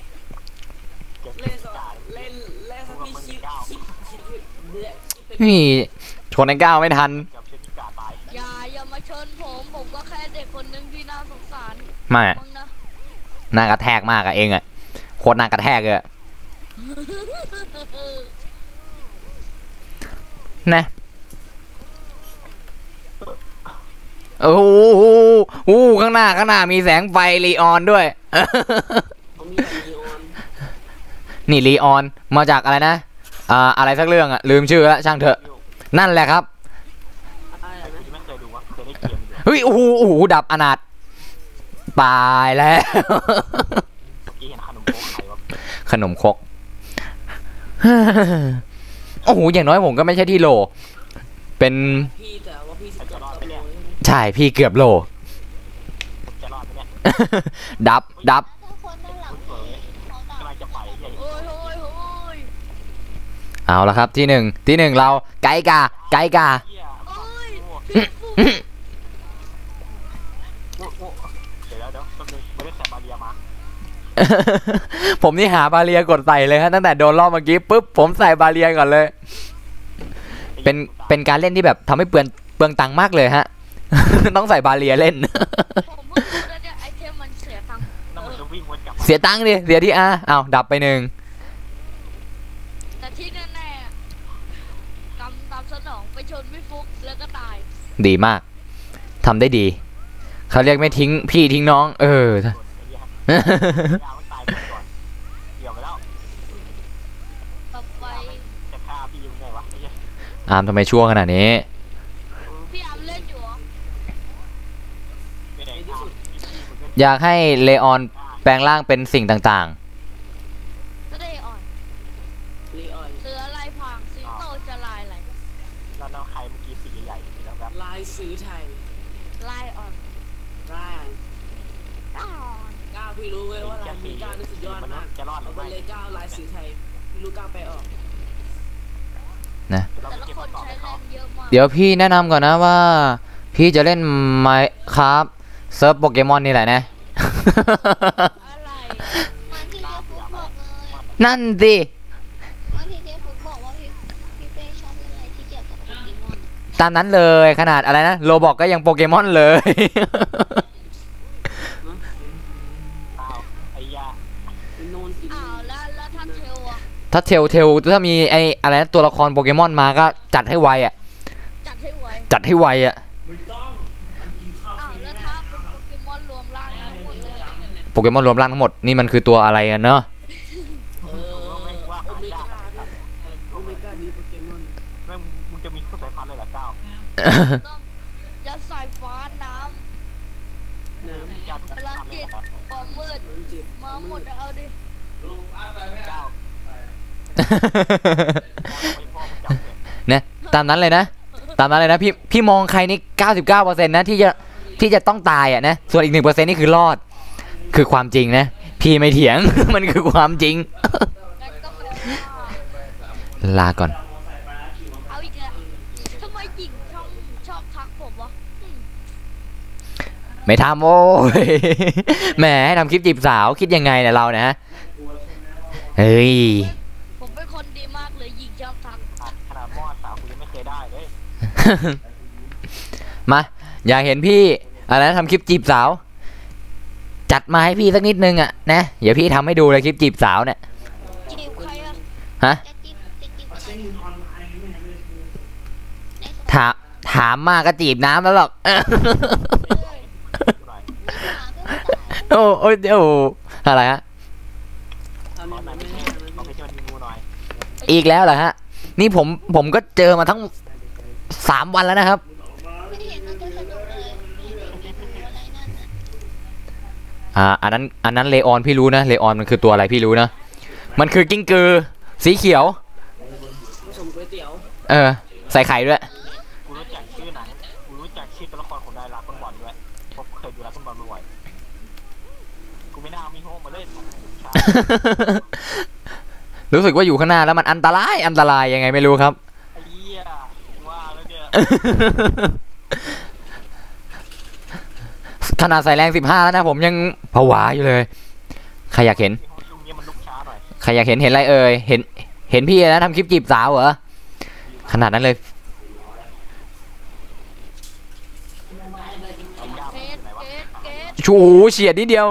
แก เล่น จ่าย เล่นสักทีคิดเนี่ยคิดเป็น นี่ชนไอ้ก้าวไม่ทัน กับเชนิกาตาย อย่ามาเชิญผมก็แค่เด็กคนหนึ่งที่น่าสงสาร ไม่ มั้งนะ น่ากระแทกมากอะเองอะโคตรน่ากระแทกเลยอะนะโอ้โหข้างหน้ามีแสงไฟลีออนด้วย เขามีแบบนีออน นี่ลีออนมาจากอะไรนะอะไรสักเรื่องอะลืมชื่อแล้วช่างเถอะ นั่นแหละครับ อะไร ไอ้ นะ ที่ไม่เคยดูวะเคยได้เกมอยู่ เฮ้ยโอ้โหดับอนาถตายแล้ว เมื่อกี้เห็นขนมโค้งไข่วะ ขนมครก โอ้โหอย่างน้อยผมก็ไม่ใช่ที่โหล เป็น พี่แต่ว่าพี่จะรอดไปเนี่ย ใช่พี่เกือบโหล จะรอดไหมเนี่ย ดับ ถ้าคนด้านหลัง เผย เขาด่าก ำลังจะไปใหญ่ โอ้ย เอาละครับที่หนึ่งเราไก่กา เหี้ย โอ้ย โอ้โหเดี๋ยวแป๊บนึงไม่ได้ใส่บาเรียมา ผมนี่หาบาเรียกดใส่เลยฮะตั้งแต่โดนรอบเมื่อกี้ปุ๊บผมใส่บาเรียก่อนเลย เป็นการเล่นที่แบบทำให้เป เปลืองตังค์มากเลยฮะ ต้องใส่บาเรียเล่น ผมเพิ่งรู้แล้วเนี่ยไอเทมมันเสียตังค์ นั่นมันจะวิ่งวนกลับ เสียตังค์ดิเสียที่อ้าวดับไปหนึ่ง แต่ที่แน่ๆกำตามสนองไปชนพี่ฟุกแล้วก็ตาย ดีมากทำได้ดีเขาเรียกไม่ทิ้งพี่ทิ้งน้อง ไอ้เหี้ยยามันตายก่อนเกี่ยวไปแล้ว ต่อไป จะฆ่าพี่ยังไงวะไอ้เหี้ย อามทำไมชั่วขนาดนี้ พี่อามเล่นอยู่เหรอ ไม่ได้ฆ่าพี่มึงก็ อยากให้เลออนแปลงร่างเป็นสิ่งต่าง ก็ได้อ่อน ลีออน เสือลายพรางสิงโตจะลายอะไร แล้วใครเมื่อกี้สีใหญ่ๆแล้วแบบ ลายซื้อไทย ลายอ่อน ลาย อ่อน ก้าวพี่รู้เว้ยว่าลายมีก้าวนี่สุดยอดมาก จะรอดหรื เอา อ ไป ไม่ เลยก้าวลายซื้อไทยพี่รู้ก้าวไปออก ๆ นะ เรา แต่ ไป ละ เก็บ คน ต่อ ใช้ ไป แร เขา งเยอะมาก เดี๋ยวพี่แนะนำก่อนนะว่า พี่จะเล่นไมครับเซิร์ฟโปเกมอนนี่แหละนะ อะไร วันที่เจ๊ฟุกบอกเลย นั่นสิ วันที่เจ๊ฟุกบอกว่าพี่เป้ชอบเล่นอะไรที่เกี่ยวกับโปเกมอน ตามนั้นเลยขนาดอะไรนะโรบอกก็ยังโปเกมอนเลย อ้าวไอ้ยา เป็นโนนกิน อ้าวแล้วถ้าเทลอะ ถ้าเทลถ้ามีไอ้อะไรนะตัวละครโปเกมอนมาก็จัดให้ไวอ่ะ จัดให้ไว จัดให้ไวอ่ะ อ้าวแล้วถ้าเป็นโปเกมอนรวมร่างทั้งหมดเลยอะ โปเกมอนรวมร่างทั้งหมดนี่มันคือตัวอะไรกันเนอะ เออ ไม่ว่า โอ หา เม ยาก ก้าโอเมก้าดีโปเกมอน แม่งมึงจะมีคู่สายพันธุ์เลยเหรอเจ้า ต้องยัดสายฟ้าน้ น้ เจ้า ำพลังจิตความมืด ำมันจิบ มาหมดเอาดิ เจ้าไม่พ่อมึงจับเลย นะตามนั้นเลยนะ ตามนั้นเลยนะพี่มองใครนี่99%นะที่จะต้องตายอ่ะนะส่วนอีก1%นี่คือรอด คือความจริงนะ พี่ไม่เถียง มันคือความจริง งั้นก็แปลว่า ลาก่อน เอาอีกแล้วทำไมหญิงชอบทักผมวะอืม ไม่ทำโอ้ย แหมให้ทำคลิปจีบสาวคิดยังไงเนี่ยเราเนี่ยฮะเฮ้ย ผมเป็นคนดีมากเลยหญิงชอบทัก ขนาดมอดสาวกูยังไม่เคยได้เลย มาอยากเห็นพี่อะไรนะทำคลิปจีบสาว จัดมาให้พี่สักนิดนึงอ่ะนะเดี๋ยวพี่ทำให้ดูเลยคลิปจีบสาวเนี่ย จีบใครอะ ฮะ จะจีบใครใน ถามมากก็จีบน้ำแล้วหรอก หน่อย หาเพื่อนตาย โอ้อะไรฮะ ทำ ต ยั อน งไง นั้น ไม่ ไม่ ให้ ใช่ มัน ต้องไปเจอมีงูหน่อย อีกแล้วเหรอฮะนี่ผมก็เจอมาทั้ง3 วันแล้วนะครับ ไม่เห็นมันจะสนุกเลยไม่เห็นจะดูอะไรนั่นน่ะ อันนั้นเลออนพี่รู้นะเลออนมันคือตัวอะไรพี่รู้นะมันคือกิ้งกือสีเขียว ผสมก๋วยเตี๋ยว ใส่ไข่ด้วย กูรู้จักชื่อหนังกูรู้จักชื่อตัวละครของนายรักบอลด้วยเพราะเคยดูรักบอลบ่อยกูไม่น่ามีโฮมมาเล่น รู้สึกว่าอยู่ข้างหน้าแล้วมันอันตรายยังไงไม่รู้ครับ ไอ้เหี้ยว่าแล้วเนี่ย ขนาดใส่แรง15แล้วนะผมยังผวาอยู่เลยใครอยากเห็น ช่วงนี้มันลุกช้าหน่อย ใครอยากเห็นอะไรเอ่ยเห็นพี่นะทำคลิปจีบสาวเหรอขนาดนั้นเลย เกตเกตเกต ชูเฉียดนิดเดียว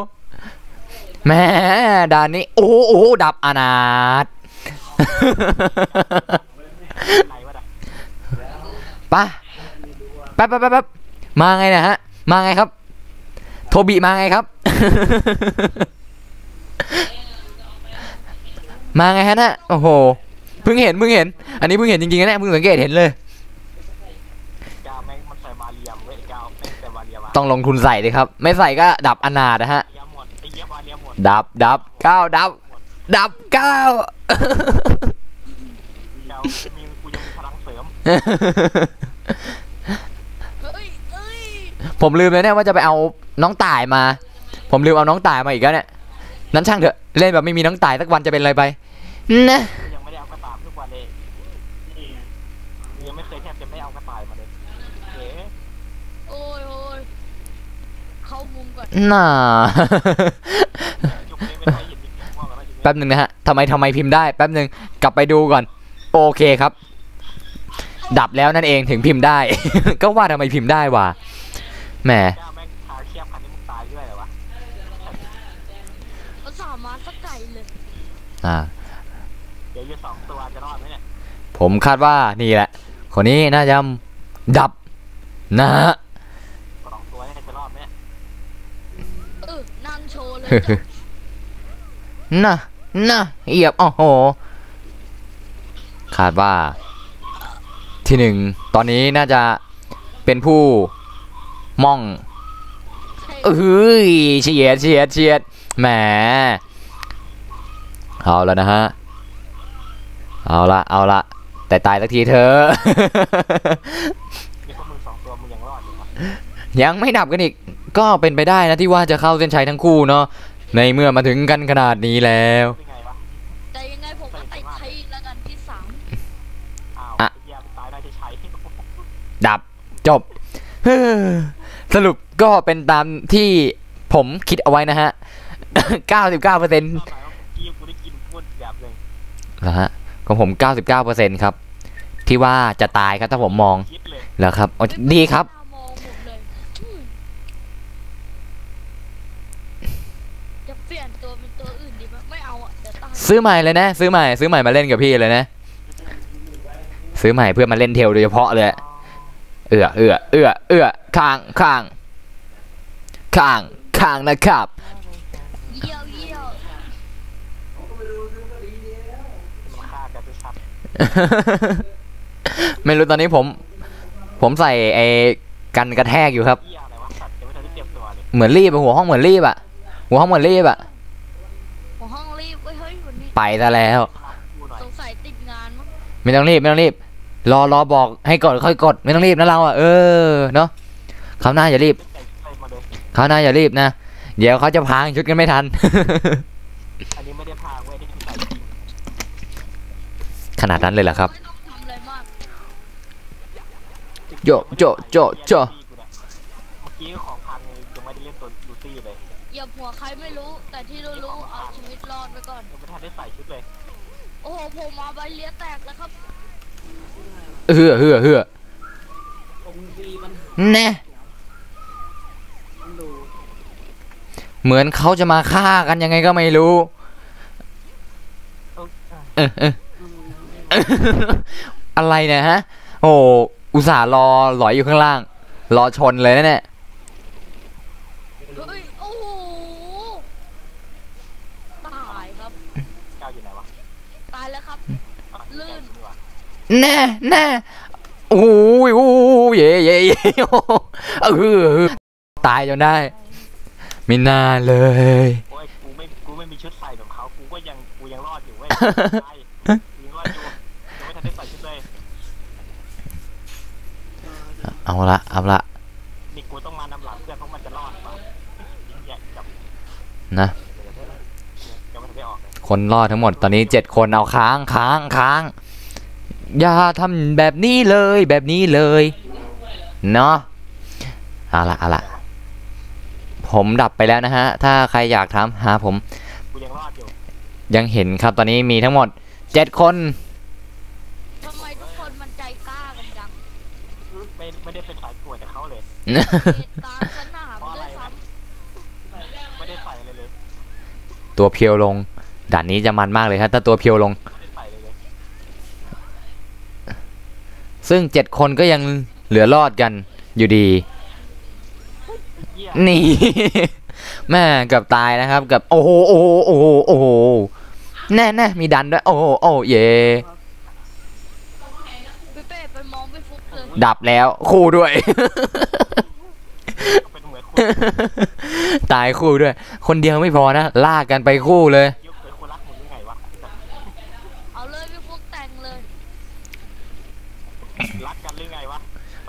แหม่ด่านนี้โอ้โหดับอนาถ ไหนวะเนี่ย ป่ะแป๊บมาไงนะฮะมาไงครับ โทบิมาไงครับ มาไงฮะน่ะโอ้โหเพิ่งเห็นอันนี้เพิ่งเห็นจริงๆนะเนี่ยเพิ่งสังเกตเห็นเลย กาวแม่งมันใส่บาเรียมเว้ยกาวแม่งใส่บาเรียม ต้องลงทุนใส่ดิครับ ไม่ใส่ก็ดับอนาถนะฮะ บาเรียมหมดไอ้เหี้ยบาเรียมหมด ดับก้าวดับก้าว กาวมีกูยังมีพลังเสริม เฮ้ยเอ้ย ผมลืมเลยเนี่ยว่าจะไปเอาน้องต่ายมา ผมลืมเอาน้องต่ายมาอีกแล้วเนี่ยนั้นช่างเถอะเล่นแบบไม่มีน้องต่ายสักวันจะเป็นอะไรไปนะ กูยังไม่ได้เอากระต่ายทุกวันเลยยังไม่เคยแทบจะไม่เอากระต่ายมาเลยเอ๋ โอ้ยเข้ามุมก่อน น่า จุกเลยไม่ได้เห็นจริงๆว่ากันแล้วจริงๆ แป๊บหนึ่งนะฮะทำไมพิมพ์ได้แป๊บหนึ่งกลับไปดูก่อนโอเคครับ ดับแล้วนั่นเองถึงพิมพ์ได้ ก็ว่าทำไมพิมพ์ได้วะแหม เจ้าแม่งพาเทียบคันนี้มึงตายด้วยเหรอวะ มันสามารถสักไก่เลย อ่า เดี๋ยวอยู่2 ตัวจะรอดไหมเนี่ย ผมคาดว่านี่แหละ คนนี้น่าจะดับนะฮะ 2 ตัวเนี่ยจะรอดไหมเนี่ย นั่งโชว์เลย น่ะเหยียบโอ้โหคาดว่าที่หนึ่งตอนนี้น่าจะเป็นผู้ม่องเอ้ยเฉียดแหมเอาแล้วนะฮะเอาละแต่ตายสักทีเธอะ มีพวกมึง2 ตัวมึงยังรอดอยู่วะ ยังไม่ดับกันอีกก็เป็นไปได้นะที่ว่าจะเข้าเส้นชัยทั้งคู่เนาะในเมื่อมาถึงกันขนาดนี้แล้ว เป็นไงวะ แต่ยังไงผมก็ติดทีแล้วกันที่ 3 อ้าว อะ ไอ้เหี้ยตายได้ใช้ ดับจบ สรุปก็เป็นตามที่ผมคิดเอาไว้นะฮะ 99% รอบไหนวะกี้กูได้กินพูดแบบหนึ่ง นะฮะของผม 99%ครับ ที่ว่าจะตายครับถ้าผมมอง คิดเลย แล้วครับอ๋อดีครับ มองหมดเลยจะเปลี่ยนตัวเป็นตัวอื่นดีไหมไม่เอาอ่ะเดี๋ยวตาย ซื้อใหม่เลยนะซื้อใหม่มาเล่นกับพี่เลยนะ ซื้อใหม่เพื่อมาเล่นเทลโดยเฉพาะเลยเอื้อข้างนะครับ เยี่ยว มันฆ่ากันชัด ไม่รู้ตอนนี้ผมใส่ไอ้กันกระแทกอยู่ครับ เหี้ยอะไรวะสัตว์จะไม่ทันได้เตรียมตัวเลย เหมือนรีบอะหัวห้องเหมือนรีบอะหัวห้องเหมือนรีบอะ หัวห้องรีบเว้ยเฮ้ยวันนี้ ไปซะแล้ว กูหน่อย สงสัยติดงานมั้ง ไม่ต้องรีบรอบอกให้กดค่อยกดไม่ต้องรีบนะเราอะเนาะคราวหน้าอย่ารีบ ใส่มาเลย คราวหน้าอย่ารีบนะเดี๋ยวเขาจะพางชุดกันไม่ทัน อันนี้ไม่ได้พาเว้ยนี่คือใส่จริง ขนาดนั้นเลยเหรอครับ ไม่ต้องทำอะไรมาก โจะ เมื่อกี้ของพังยังไม่ได้เล่นตัวลูซี่เลย เหยียบหัวใครไม่รู้ แต่ที่รู้ๆเอาชีวิตรอดไว้ก่อน ยังไม่ทันได้ใส่ชุดเลย โอ้โหผมมาใบเลี้ยแตกแล้วครับ เฮือ ผมมีปัญหา แน่ ดู เหมือนเขาจะมาฆ่ากันยังไงก็ไม่รู้ เออ อะไรเนี่ยฮะ โอ้อุตส่าห์รอหลอยอยู่ข้างล่าง รอชนเลยนะเนี่ย เฮ้ย โอ้โห ตายครับ เจ้าอยู่ไหนวะ ตายแล้วครับ อ่ะ ลื่น นี่วะ แน่โอ้ยเย่เออตายจนได้ไม่น่าเลย โอ้ยกูไม่มีชุดใส่ของเขากูยังรอดอยู่เว้ยใช่กูยังรอดอยู่ยังไม่ทันได้ใส่ชุดเลย เอาละ นี่กูต้องมานำหลังเพื่อนเพราะมันจะรอดเปล่าแยกกับ นะ ยังไม่ทันได้ออกเลย คนรอดทั้งหมดตอนนี้7 คนเอาค้างอย่าทำแบบนี้เลยเนาะเอาละผมดับไปแล้วนะฮะถ้าใครอยากทำหาผม กูยังรอดอยู่ ยังเห็นครับตอนนี้มีทั้งหมด7 คน ทำไมทุกคนมันใจกล้ากันจัง ไม่ได้เป็นสายตรวจแต่เขาเลย เหตุการณ์สนามด้วยซ้ ไม่ได้ใส่อะไรเลย ตัวเพียวลงด่านนี้จะมันมากเลยครับถ้าตัวเพียวลง ไม่ได้ใส่เลย ซึ่ง7 คนก็ยังเหลือรอดกันอยู่ดี เหี้ย นี่ แม่เกือบตายนะครับเกับโอ้โหแน่มีดันด้วยโอ้เย่ ำพี่เป้ไปมองพี่ฟุกเลย ดับแล้วคู่ด้วย เป็นเหมือนคน ตายคู่ด้วย คนเดียวไม่พอนะลากกันไปคู่เลย ยุคเป็นคนรักมึงยังไงวะ เอาเลยพี่ฟุกแต่งเลย รักกันหรือไงวะ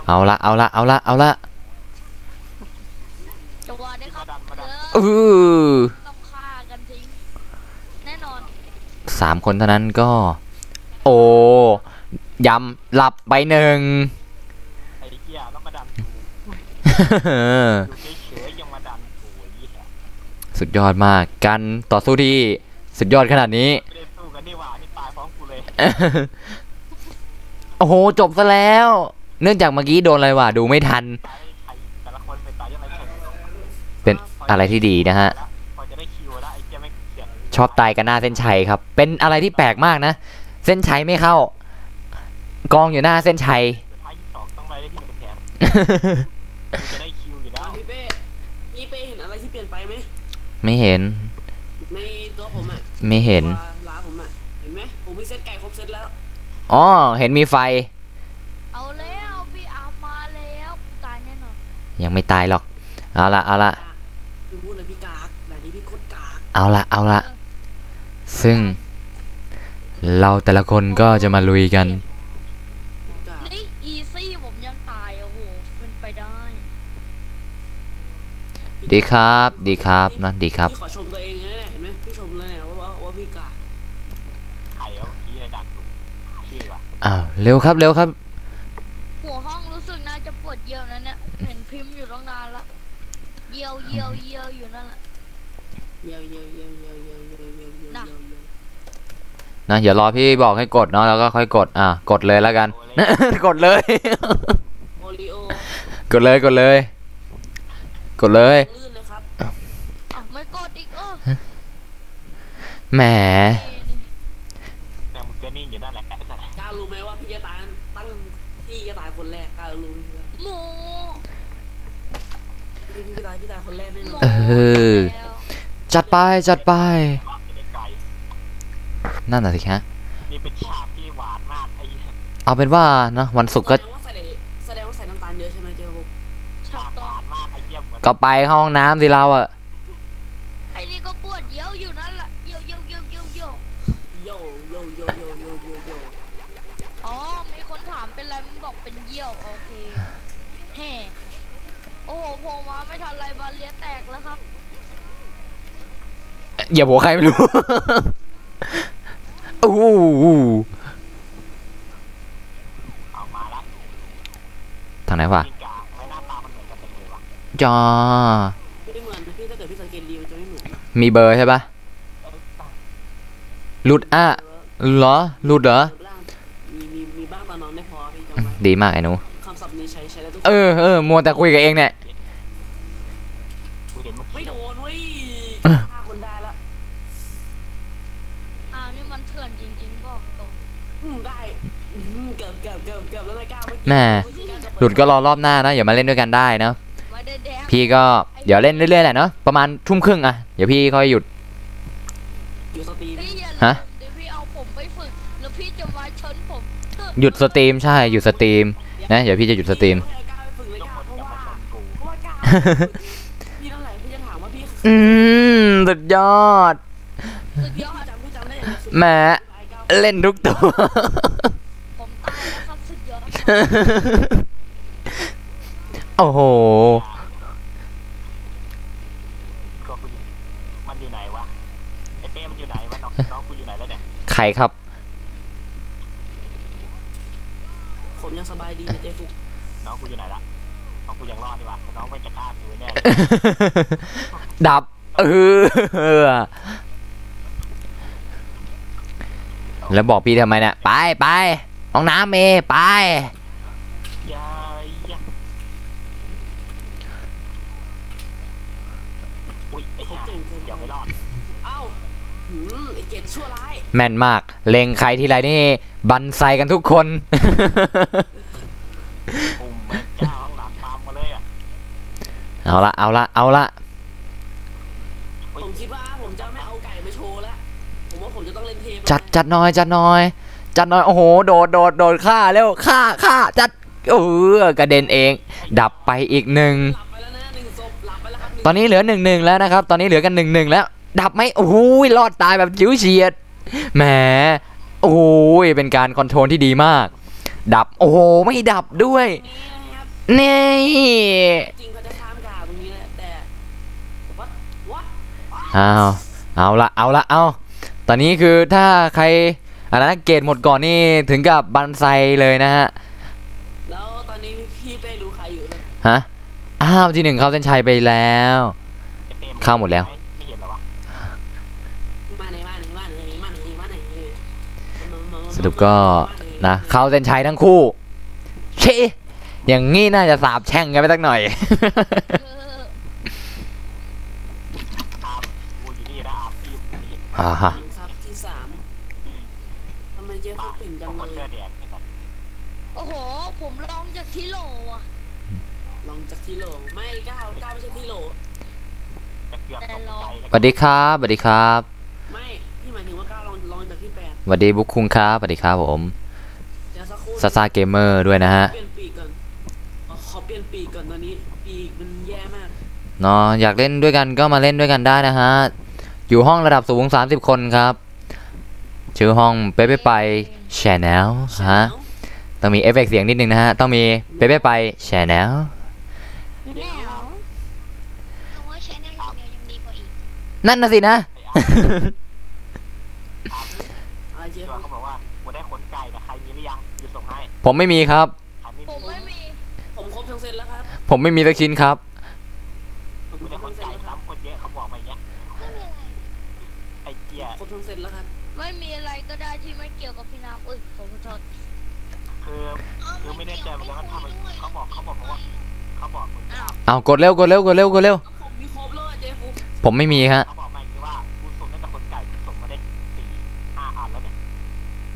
เอาละ จังหวะนี้ครับ มาดัน เออ ต้องฆ่ากันทิ้ง แน่นอน 3 คนเท่านั้นก็ โอ้ยำหลับไป1 ไอ้เหี้ยแล้วมาดันกูอยู่เฉยๆยังมาดันกูไอ้เหี้ย สุดยอดมากการต่อสู้ที่สุดยอดขนาดนี้ ไม่ได้สู้กันนี่หว่านี่ตายพร้อมกูเลย โอ้โหจบซะแล้ว เนื่องจากเมื่อกี้โดนอะไรวะดูไม่ทัน ตายใครแต่ละคนเป็นตายยังไงแข่ง เป็นอะไรที่ดีนะฮะ พอจะได้คิวแล้วไอ้เจ้าไม่เสียง ชอบตายกันหน้าเส้นชัยครับ เป็นอะไรที่แปลกมากนะ เส้นชัยไม่เข้า กองอยู่หน้าเส้นชัย สุดท้าย22ต้องไปได้ที่1เป็นแถมจะได้คิวอยู่แล้ว พี่เป้เห็นอะไรที่เปลี่ยนไปไหม ไม่เห็น ในตัวผมอ่ะ ไม่เห็น ตัวร้านผมอ่ะเห็นไหมผมมีเซตไก่ครบเซตแล้ว อ๋อ เห็นมีไฟ เอาแล้วพี่อาร์มมาแล้วกูตายแน่นอน ยังไม่ตายหรอก เอาละเอาละ พี่พูดเลยพี่กากแบบนี้พี่โคตรกาก เอาละเอาละ ซึ่ง เราแต่ละคนก็จะมาลุยกัน กาก นี่อีซี่ผมยังตายโอ้โหเป็นไปได้ ดีครับ ดีครับนะดีครับ พี่ขอชมตัวเองนะเนี่ยเห็นไหมพี่ชมเลยนะว่าพี่กาก ใครเอาที่ในดักชื่อวะ อ้าว เร็วครับเร็วครับ หัวห้องรู้สึกน่าจะปวดเยี่ยวนะเนี่ยเห็นพิมพ์อยู่ตั้งนานละเยี่ยวอยู่นั่นแหละ เยี่ยว นะเดี๋ยวรอพี่บอกให้กดเนาะแล้วก็ค่อยกด กดเลยแล้วกัน กดเลย โอริโอก ดเลยกดเลย กดเลย ลื่นเลยครับ อ้าวไม่กดอีกแหม แต่มึงก็นิ่งอยู่นั่นแหละไอ้สัตว์ กล้ารู้ไหมว่าพี่จะตายตั้งพี่จะตายคนแรกกล้ารู้ไหม หมู พี่ตายคนแรกแน่นอน เออ แล้ว จัดไปจัดไป ว่าจะได้ไกล นั่นน่ะสิฮะ นี่เป็นฉากที่หวานมากไอ้ เอาเป็นว่าเนอะวันศุกร์ก็ แสดงว่าใส่น้ำตาลเยอะใช่ไหมเจ้าพวก ฉากต่อ หวานมากไอ้เยี่ยมเหมือน ก็ไปเข้าห้องน้ำสิเราอะ ไอ้นี่ก็ปวดเยี่ยวอยู่นั่นแหละเยี่ยว โยอ๋อมีคนถามเป็นไรมึงบอกเป็นเยี่ยวโอเคแฮ่โอ้โหผมมาไม่ทันไรบาเลียแตกแล้วครับ อย่าบอกใครไม่รู้ อู้หู เอามาละ ทางไหนวะ มีกาไม่หน้าตามันเหมือนกันเลยวะ จอ ไม่เหมือนนะพี่ถ้าเกิดพี่สังเกตดีมันจะไม่เหมือน มีเบอร์ใช่ปะหลุดเหรอหลุดเหรอ มีบ้างตอนนอนได้พอพี่จำไว้ ดีมากไอ้หนู คำศัพท์นี้ใช้ได้ทุก มัวแต่คุยกับเองเนี่ย กูเห็นมัน ไม่โดนเว้ยฆ่าคนได้ละ นี่มันเถื่อนจริงๆบอกตรง ได้เกือบแล้วนายก้าว แม่ หลุดก็รอรอบหน้านะอย่ามาเล่นด้วยกันได้นะ ไม่ได้แดง พี่ก็เดี๋ยวเล่นเรื่อยๆแหละเนาะประมาณทุ่มครึ่งอะเดี๋ยวพี่ค่อยหยุด อยู่สตรีม พี่อย่า ฮะ เดี๋ยวพี่เอาผมไปฝึกแล้วพี่จะมาชนผม หยุดสตรีมใช่หยุดสตรีมนะเดี๋ยวพี่จะหยุดสตรีม ก้าวไปฝึกเลยก้าวเพราะว่าก้าวพี่นั่นแหละพี่จะถามว่าพี่ สุดยอด สุดยอด พี่จำได้ แหมเล่นทุกตัว ผมตายแล้วครับสุดยอด โอ้โห ก็กูมันอยู่ไหนวะไอ้เป้มันอยู่ไหนวะน้องกูอยู่ไหนแล้วเนี่ย ใครครับ ผมยังสบายดีเจ๊ฟุก น้องกูอยู่ไหนละน้องกูยังรอดดีวะน้องไม่จะฆ่ากูแน่ ดับแล้วบอกพี่ทำไมเนี่ยไปห้องน้ำเมย์ไป ยายอุ้ยไอ้ห่าเดี๋ยวไม่รอด เอ้าไอเกตชั่วร้าย แม่นมากเล็งใครทีไรนี่บันไซกันทุกคน ปุ่มแม่เจ้าข้างหลังตามมาเลยอ่ะ เอาละ ผมคิดว่าผมจะไม่เอาไก่มาโชว์แล้วผมว่าผมจะต้องเล่นเทป จัดหน่อยโอ้โหโดดฆ่าเร็วฆ่าจัดกระเด็นเอง ดับไปอีกหนึ่ง หลับไปแล้วนะ1ศพหลับไปแล้วครับ ตอนนี้เหลือ1-1แล้วนะครับ ตอนนี้เหลือกัน1-1แล้ว ดับไหมโอ้โหรอดตายแบบจิ๋วเฉียดแหมโอ้โหเป็นการคอนโทรลที่ดีมาก ดับโอ้โหไม่ดับด้วย นี่นะครับ นี่ จริงเขาจะข้ามกาตรงนี้แหละแต่วัด เอาละตอนนี้คือถ้าใครอะไรนะเกรดหมดก่อนนี่ถึงกับบันไซเลยนะฮะ แล้วตอนนี้พี่เป้ดูใครอยู่เลย ฮะที่1เข้าเส้นชัยไปแล้ว ไอ้เป้ เข้าหมดแล้ว ไม่เห็นหรอวะ มาไหน สรุปก็ นะเข้าเส้นชัยทั้งคู่เชอย่างงี้น่าจะสาบแช่งกันไปสักหน่อย เออ อาบกูอยู่นี่นะอาบพี่อยู่นี่ อ่าฮะ ครับที่สามทำไมเจ๊ฟุกปิ่นจัง คน เล เสื้อย แดงไอ้สัส โอ้โห ผมลองจากที่โหลอ่ะ ลองจากที่โหลไม่ก้าวไม่ใช่ที่โหล แต่เกือบตกใจเลย สวัสดีครับสวัสดีครับ ไม่พี่หมายถึงว่าก้าวลองจากที่แปด สวัสดีบุ๊คคุงครับสวัสดีครับผม เดี๋ยวสักครู่ ซาซาเกมเมอร์ด้วยนะฮะ เปลี่ยนปีกก่อนขอเปลี่ยนปีกก่อนตอนนี้ปีกมันแย่มาก เนาะอยากเล่นด้วยกันก็มาเล่นด้วยกันได้นะฮะอยู่ห้องระดับสูง30 คนครับชื่อห้องเป๊ะไปแชนแนลฮะต้องมีเอฟเฟกต์เสียงนิดนึงนะฮะต้องมีเป๊ะไปแชนแนล แนวเอาว่าใช้แนวอย่างเดียวยังดีกว่าอีก นั่นน่ะสินะ อะไรเจ๊ เดี๋ยวเขาบอกว่ากูได้ขนไก่นะใครมีหรือยังอยู่ส่งให้ ผมไม่มีครับ ใครไม่ ผ มี มไม่มี ผมครบทั้งเซตแล้วครับ ผมไม่มีสักชิ้นครับ ผม กู คร ได้ บ ข ทั้ น งเซต ไก่ แล้วครับ ซ้ำคนเยอะเขาบอกมาอย่างเงี้ย ไม่มีอะไร ไอ้เกีย ครบทั้งเซตแล้วครับ ไม่มีอะไรก็ได้ที่ไม่เกี่ยวกับพี่น้ำอุ้ยผมขอโทษ คือไม่แน่ใจเหมือนกันว่าทำไมเขาบอกว่าเขาบอกมึง อ้าว เอากดเร็วกดเร็วกดเร็วกดเร็ว ผมมีครบแล้วอะเจ๊ฟุก ผมไม่มีฮะ เขาบอกมาอย่างนี้ว่ากูส่งได้แต่ขนไก่กูส่งมาได้4-5 อันแล้วเนี่ย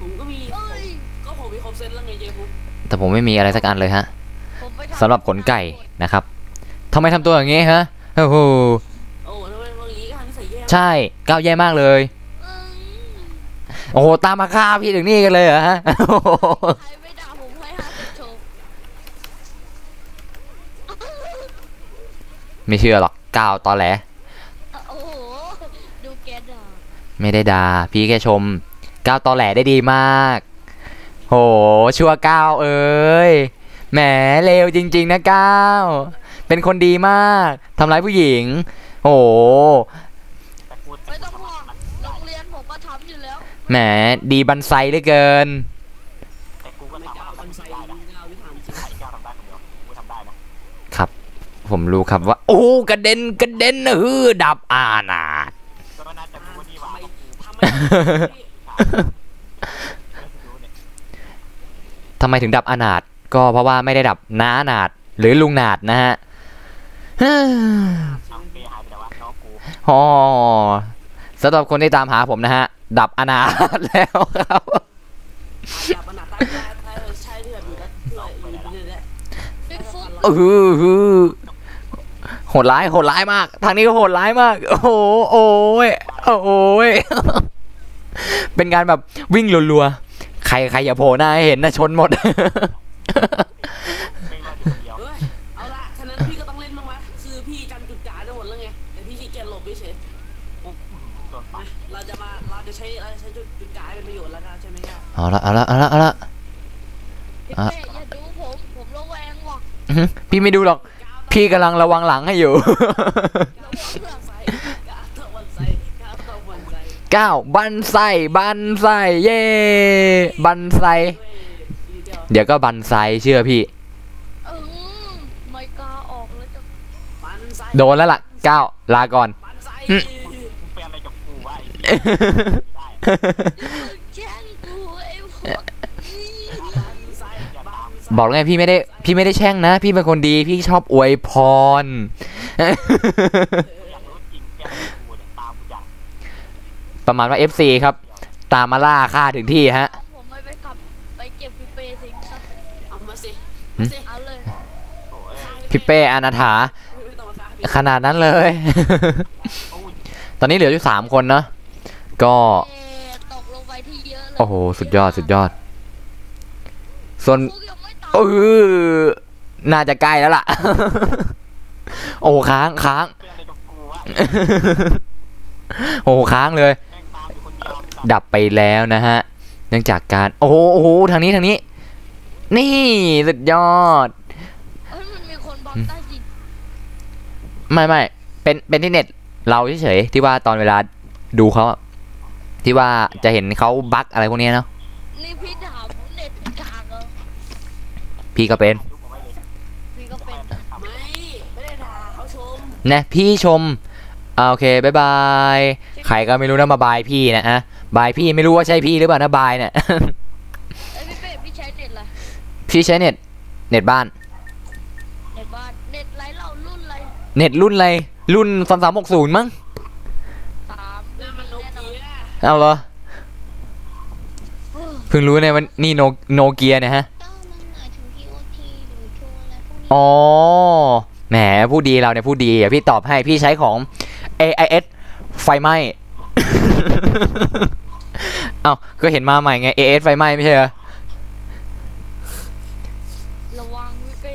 ผมก็มี เอ้ย ก็ผมมีครบเซตแล้วไงเจ๊ฟุก แต่ผมไม่มีอะไรสักอันเลยฮะ ผมไปทำ สำหรับขนไก่นะครับทำไมทำตัวอย่างงี้ฮะโอ้โห โอ้ทำไมบางทีก็ทำนิสัยแย่ ใช่ก้าวแย่มากเลย อืม โอ้โหตามมาฆ่าพี่ถึงนี่กันเลยเหรอฮะ โอ้โห ใครไม่ด่าผมให้50โชว์ ไม่เชื่อหรอกก้าวตอแหล โอ้โห ดูแกด่า ไม่ได้ด่าพี่แค่ชมก้าวตอแหลได้ดีมากโหชัวร์ก้าวเอ้ยแหมเลวจริง ๆ นะก้าวเป็นคนดีมากทำร้ายผู้หญิงโห แต่กู ไม่ต้องห่วงโรงเรียนผมก็ทำอยู่แล้ว แหมดีบันไซเหลือเกิน แต่กูก็ ไม่ สาก ล้า มาคนใส่รถทำได้นะ ก้าวที่ถามจริง ไอ้แก้วทำได้คนเดียวกูทำได้นะครับ ผมรู้ครับว่าโอ้กระเด็นดับอานาถ ก็น่าจะรู้นี่หว่า ทำไม รู้เนี่ย ทำไมถึงดับอนาถก็เพราะว่าไม่ได้ดับน้าอนาถหรือลุงนาถนะฮะ เอาเปย์หายไปแล้ววะน้องกู อ๋อสำหรับคนที่ตามหาผมนะฮะ ดับอนาถแล้วครับ ดับอนาตาถ้าใช้ที่แบบอยู่แล้วอยู่นี่แหละ บิ๊กฟุต โหดร้ายมาก ทางนี้ก็โหดร้ายมาก โอ้โหโอ้ยโอ้ยเป็นการแบบวิ่งรัวๆใครอย่าโผล่หน้าให้เห็นนะชนหมด ไม่รอดอยู่คนเดียว เฮ้ยเอาละฉะนั้นพี่ก็ต้องเล่นบ้างวะคือพี่จำจุดจ่ายได้หมดแล้วไงแต่พี่ขี้เกียจหลบเฉย ปุ๊บโดน ๆ ปั มา ด เราจะใช้จุดจ่ายเป็นประโยชน์แล้วกันใช่ไหมครับ เอาละ พี่ อ่ะ เป้อย่าดูผมระแวงว่ะ พี่ไม่ดูหรอก พี่กำลังระวังหลังให้อยู่ ระวังเพื่อน ใส่ก้าวตะวันใส่ก้าวตะวันใส่ ก้าวบันไซเย่บันไซ ด้วยทีเดียว เดี๋ยวก็บันไซเชื่อพี่ เออไม่กล้าออกแล้วจะ ปันใส่ โดนแล้วล่ะก้าวลาก่อน ปันใส่ อืม มึงเป็นอะไรกับกูวะไอ้เหี้ยได้ แช่งกูไอ้พวกนี้ ปันใส่ปันใส่ บอกแล้วไงพี่ไม่ได้แช่งนะ พี่เป็นคนดีพี่ชอบอวยพร อยากรู้จริงแกอะไรกับกูเนี่ยตามกูอย่าง ประมาณว่า FC ครับ ตามมาล่าฆ่าถึงที่ฮะ ผมไม่ไปกลับไปเก็บพี่เป้ทิ้งซะ เอามาสิ หืม เอาเลย โอ้ย พี่เป้อนาถา ไม่ต้องมาฆ่าพี่ ขนาดนั้นเลย โอ้ย ตอนนี้เหลืออยู่3 คนเนาะก็ เอ๊ะตกลงไปที่เยอะเลย โอ้โหสุดยอดส่วน พวกยังไม่ตาย น่าจะใกล้แล้วล่ะ โอ้ค้าง เป็นอะไรกับกูวะ โอ้ค้างเลย แม่งตามอยู่คนเดียว ดับไปแล้วนะฮะ เนื่องจากการโอ้โหทางนี้ นี่สุดยอด เฮ้ยมันมีคนบล็อกใต้ดิน ไม่เป็นที่เน็ตเราเฉยๆที่ว่าตอนเวลาดูเขาอะที่ว่าจะเห็นเขาบั๊กอะไรพวกเนี้ยเนาะ นี่พี่ถามผมเน็ตกลางเหรอ พี่ก็เป็น ยุบเอาไว้เลย พี่ก็เป็น ไม่ได้ด่าเขาชม นะพี่ชมโอเคบายบายใครก็ไม่รู้นะมาบายพี่นะฮะบายพี่ไม่รู้ว่าใช่พี่หรือเปล่านะบายเนี่ย เอ้ยพี่เป้พี่ พี่ใช้เน็ตบ้าน เน็ตบ้านเน็ตไรเรารุ่นไร เน็ตรุ่นอะไรรุ่น3360มั้ง 3 นั่นมันโน แน่นอน เกีย เอาเหรอ เออ เพิ่งรู้เนี่ยว่านี่โนเกียเนี่ยฮะ ต้องมันหมายถึง TOT หรือโทรอะไรพวกนี้ อ๋อแหมผู้ดีเราเนี่ยผู้ดีอ่ะพี่ตอบให้พี่ใช้ของ AIS ไฟไหม้ เอ้าก็เห็นมาใหม่ไง AIS ไฟไหม้ไม่ใช่เหรอ ระวังพี่เป้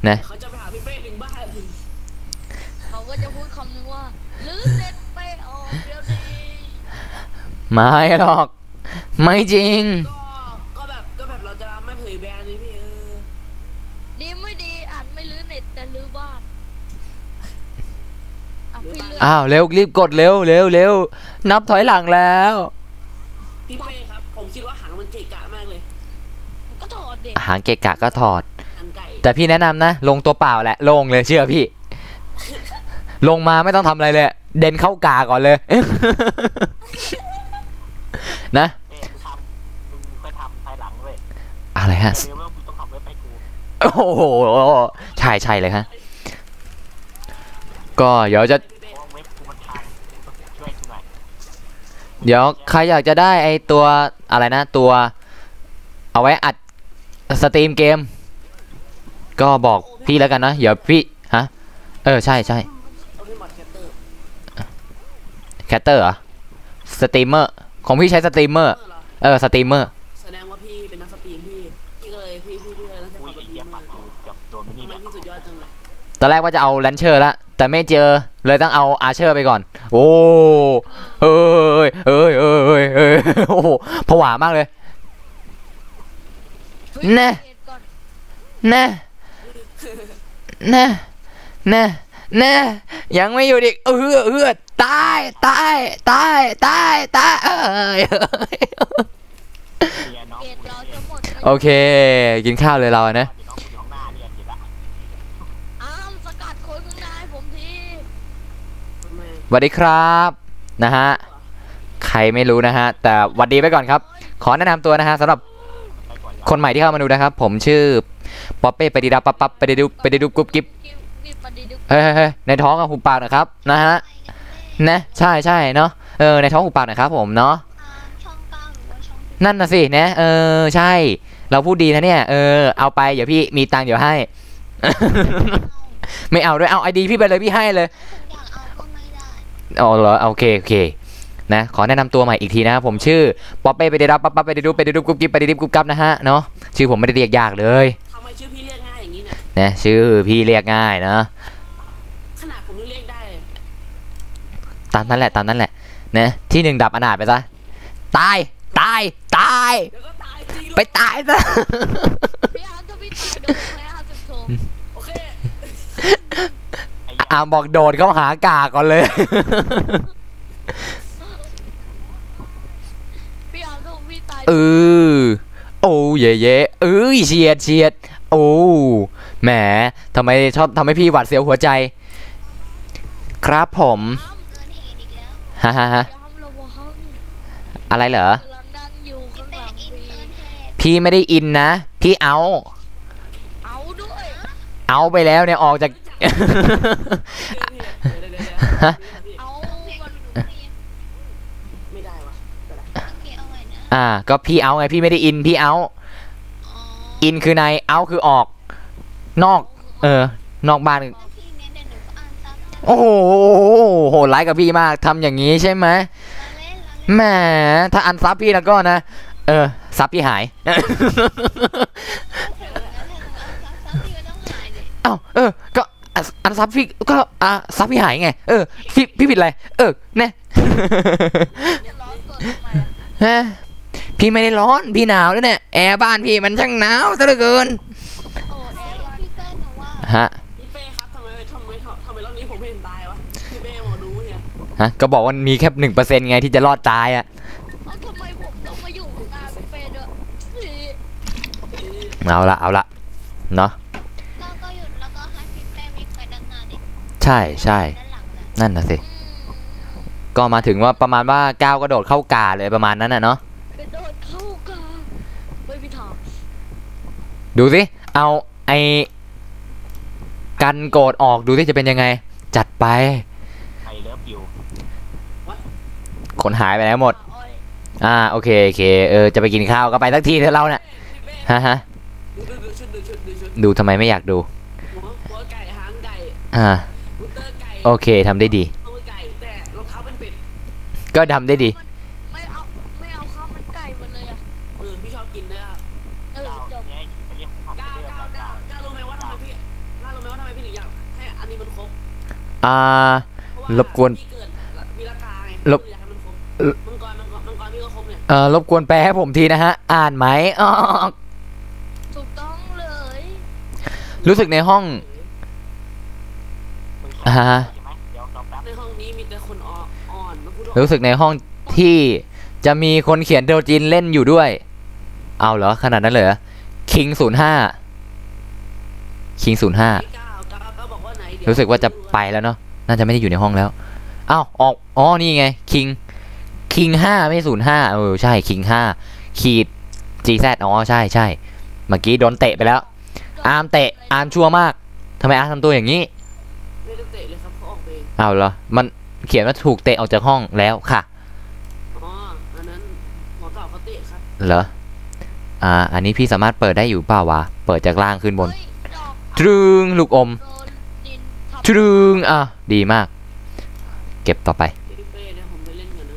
นะ เขาจะไปหาพี่เป้ถึงบ้าน เขาก็จะพูดคำนึงว่าลื้อเน็ตเป้ออกเดี๋ยวนี้ ไม่หรอก ไม่จริง ก็แบบเราจะไม่เผยแบรนด์เลยพี่ดีไม่ดีอาจไม่ลื้อเน็ตแต่ลื้อบ้านอ่ะพี่ลื้อ อ้าวเร็วรีบกดเร็วนับถอยหลังแล้ว พี่เป้ครับผมคิดว่าหางมันเกะกะมากเลย ก็ถอดเด็ก หางเกะกะก็ถอด หางไก่ แต่พี่แนะนำนะ ลงตัวเปล่าแหละลงเลยเชื่อพี่ ลงมาไม่ต้องทำอะไรเลย เด่นเข้ากาก่อนเลย นะ เอ๊ะมึงค่อยทำภายหลังเว้ย อะไรฮะ เดี๋ยวว่ามึงต้องทำเว็บให้กู โอ้โหใช่เลยฮะ ก็เดี๋ยวจะ พี่เป้ เพราะว่าเว็บกูมันพังช่วยกูหน่อย เดี๋ยวใครอยากจะได้ไอตัวอะไรนะ ตัวเอาไว้อัดสตรีมเกม ก็บอกพี่แล้วกันนะ เดี๋ยวพี่ฮะใช่ เอาพี่หมดแคตเตอร์ แคตเตอร์เหรอสตรีมเมอร์ของพี่ใช้สตรีมเมอร์ เหรอ สตรีมเมอร์ แสดงว่าพี่เป็นนักสตรีมพี่ก็เลยพี่เลยต้องใช้ค อุ้ วาย ม ไอ้ เป็น เหี้ย พี่ ปั มา ด ก กูเกือบโดนมินิ ทำไม เนี่ย พี่สุดยอดจังเลย ตอนแรกว่าจะเอาแลนเชอร์ละแต่ไม่เจอเลยต้องเอาอาร์เชอร์ไปก่อน โอ้เอ้ยโอ้โหผวามากเลย เฮ้ย แน่ เน็ตก่อน แน่ยังไม่อยู่ดิตายเหี้ยน้อง เกต กู เรา เนี่ย จะหมด โอเค กินข้าวเลยเราอะนะ เดี๋ยวน้องกูอยู่ข้างหน้าเนี่ยเห็นละ อ้ามสกัดคนข้างหน้าให้ผมที ทำไม สวัสดีครับนะฮะใครไม่รู้นะฮะแต่หวัดดีไปก่อนครับ ขอแนะนำตัวนะฮะสำหรับ ไปก่อนละ คนใหม่ที่เข้ามาดูนะครับ ผมชื่อป๊อปเป้ไปดีดับปั๊บไปดีดูกุ๊บกิ๊บ กิบปฏิดุก เฮ้ยในท้องกับหุบปากหนะครับนะฮะนะใช่เนาะในท้องหุบปากหนะครับผมเนาะ ช่องเก้าหรือว่าช่อง นั่นน่ะสินะใช่ เราพูดดีนะเนี่ยเอาไปเดี๋ยวพี่มีตังค์เดี๋ยวให้ ไม่เอาด้วยเอาไอดีพี่ไปเลยพี่ให้เลย ผมอยากเอาก็ไม่ได้ อ๋อเหรอโอเคนะขอแนะนำตัวใหม่อีกทีนะครับผมชื่อป๊อปเป้ไปดีดับปั๊บไปดีดูกุ๊บกิ๊บไปดีดิบกุ๊บกับนะฮะเนาะชื่อผมไม่ได้เรียกยากเลย ทำไมชื่อพี่เรียกง่ายอย่างนี้เนี่ย นะชื่อพี่เรียกง่ายนะ ขนาดผมยังเรียกได้เลย ตามนั้นแหละนะที่หนึ่งดับอนาถไปซะตาย เดี๋ยวก็ตายจริง ไปตายซะ พี่อาร์มถ้าพี่ตายโดนแพ้50โถ โอเค อามบอกโดดเข้าหากาก่อนเลย พี่อาร์มถ้าพี่ตาย โอ้เย่เฉียดโอ้แหมทำไมชอบทำให้พี่หวาดเสียวหัวใจ ครับผม เกินเหตุอีกแล้ว ฮ่า พี่อาร์มระวัง อะไรเหรอ กำลังนั่งอยู่ข้างห แต่ ลัง อิน พี่ เกินเหตุ พี่ไม่ได้อินนะ พี่เอา เอาด้วย เอาไปแล้วเนี่ยออกจาก เดี๋ยว ฮะ เอามัน ไม่ได้วะ โอเคเอาไว้นะ ก็พี่เอาไงพี่ไม่ได้อินพี่เอา อ๋อ อินคือในเอาคือออก นอกนอกบ้าน พี่เนี่ยเดี๋ยวหนูก็อ่านซับนะ โอ้โหโหดร้ายกับพี่มากทำอย่างนี้ใช่ไหม เราเล่น แหมถ้าอันซับพี่แล้วก็นะซับพี่หาย แล้วถ้าหนูอ่านซับพี่ก็ต้องหายดิ เอ้าก็อันซับพี่ก็ซับพี่หายไงพี่ผิดอะไรเนี่ย จะร้อนเกินทำไมอะ ฮะพี่ไม่ได้ร้อนพี่หนาวแล้วเนี่ยแอร์บ้านพี่มันช่างหนาวซะเหลือเกิน โอ้แอร์ร้อน พี่เป้หนูว่า ฮะ พี่เป้ครับทำไมรอบนี้ผมไม่เห็นตายวะพี่เป้หมอดูเนี่ย ก็บอกว่ามีแค่1%ไงที่จะรอดตายอ่ะ เอาทำไมผมต้องมาอยู่ข้างหน้าพี่เป้ด้วยพี่ เอาละเนาะ ก็หยุดแล้วก็ให้พี่เป้วิ่งไปด้านหน้าดิ ใช่ ด้านหลังนะ นั่นน่ะสิก็มาถึงว่าประมาณว่าก้าวกระโดดเข้ากาเลยประมาณนั้นน่ะเนาะ กระโดดเข้ากลางไม่มีทาง ดูสิเอาไอ้กันโกรธออกดูสิจะเป็นยังไง จัดไป ไอเลิฟอยู่ คนหายไปแล้วหมด อ้อย โอเคจะไปกินข้าวก็ไปสักทีเถอะเราเนี่ย พี่เป้ ฮะ ดูชุด ดูทำไมไม่อยากดู หัวไก่หางไก่ บูเตอร์ไก่ โอเคทำได้ดี มือไก่แต่รองเท้าเป็นเป็ด ก็ทำได้ดี ไม่เอาข้าวมันไก่มาเลยอ่ะ พี่ชอบกินนะครับ จบ เนี่ยไปเรียกผัด ก้าว เรื่อง ก้าว ก้า ก้าวก้าวรู้ไหมว่าทำไมพี่ถึงอยากให้อันนี้มันครบ อ่า เพราะว่าร บกวน พี่เกิดมีราคาไง รบ อยากให้มันครบมังกรพี่ก็ครบเนี่ย รบกวนแปลให้ผมทีนะฮะ อ่านไหมอ๋อ ถูกต้องเลย รู้สึกในห้อง มึง อ่าฮะ ใช่ไหมเดี๋ยวรอแป๊บ ในห้องนี้มีแต่คนอ่อนมาพูดว่า รู้สึกในห้องที่จะมีคนเขียนโดจินเล่นอยู่ด้วย เอาเหรอขนาดนั้นเลยเหรอคิง05 ก้าวบอกว่าไหนเดี๋ยว รู้สึกว่าจะไปแล้วเนาะ น่าจะไม่ได้อยู่ในห้องแล้ว อ้าวออก อ๋อ นี่ไง คิง5ไม่05ใช่ คิง5ขีด GZ อ๋อ ใช่ เมื่อกี้โดนเตะไปแล้ว อาร์มเตะ อาร์มชั่วมาก ทำไมอาร์มทำตัวอย่างนี้ ไม่ได้เตะเลยครับเขาออกไปเอง อ้าวเหรอ มันเขียนว่าถูกเตะออกจากห้องแล้วค่ะ อ๋ออันนั้นหมอเก่าเขาเตะครับ เหรอ อันนี้พี่สามารถเปิดได้อยู่เปล่าวะ เปิดจากล่างขึ้นบน เฮ้ยดอก ตรึงลูกอม โดนดินทับ ตรึงดีมาก เก็บต่อไป พี่เป้เนี่ยผมไปเล่นกันน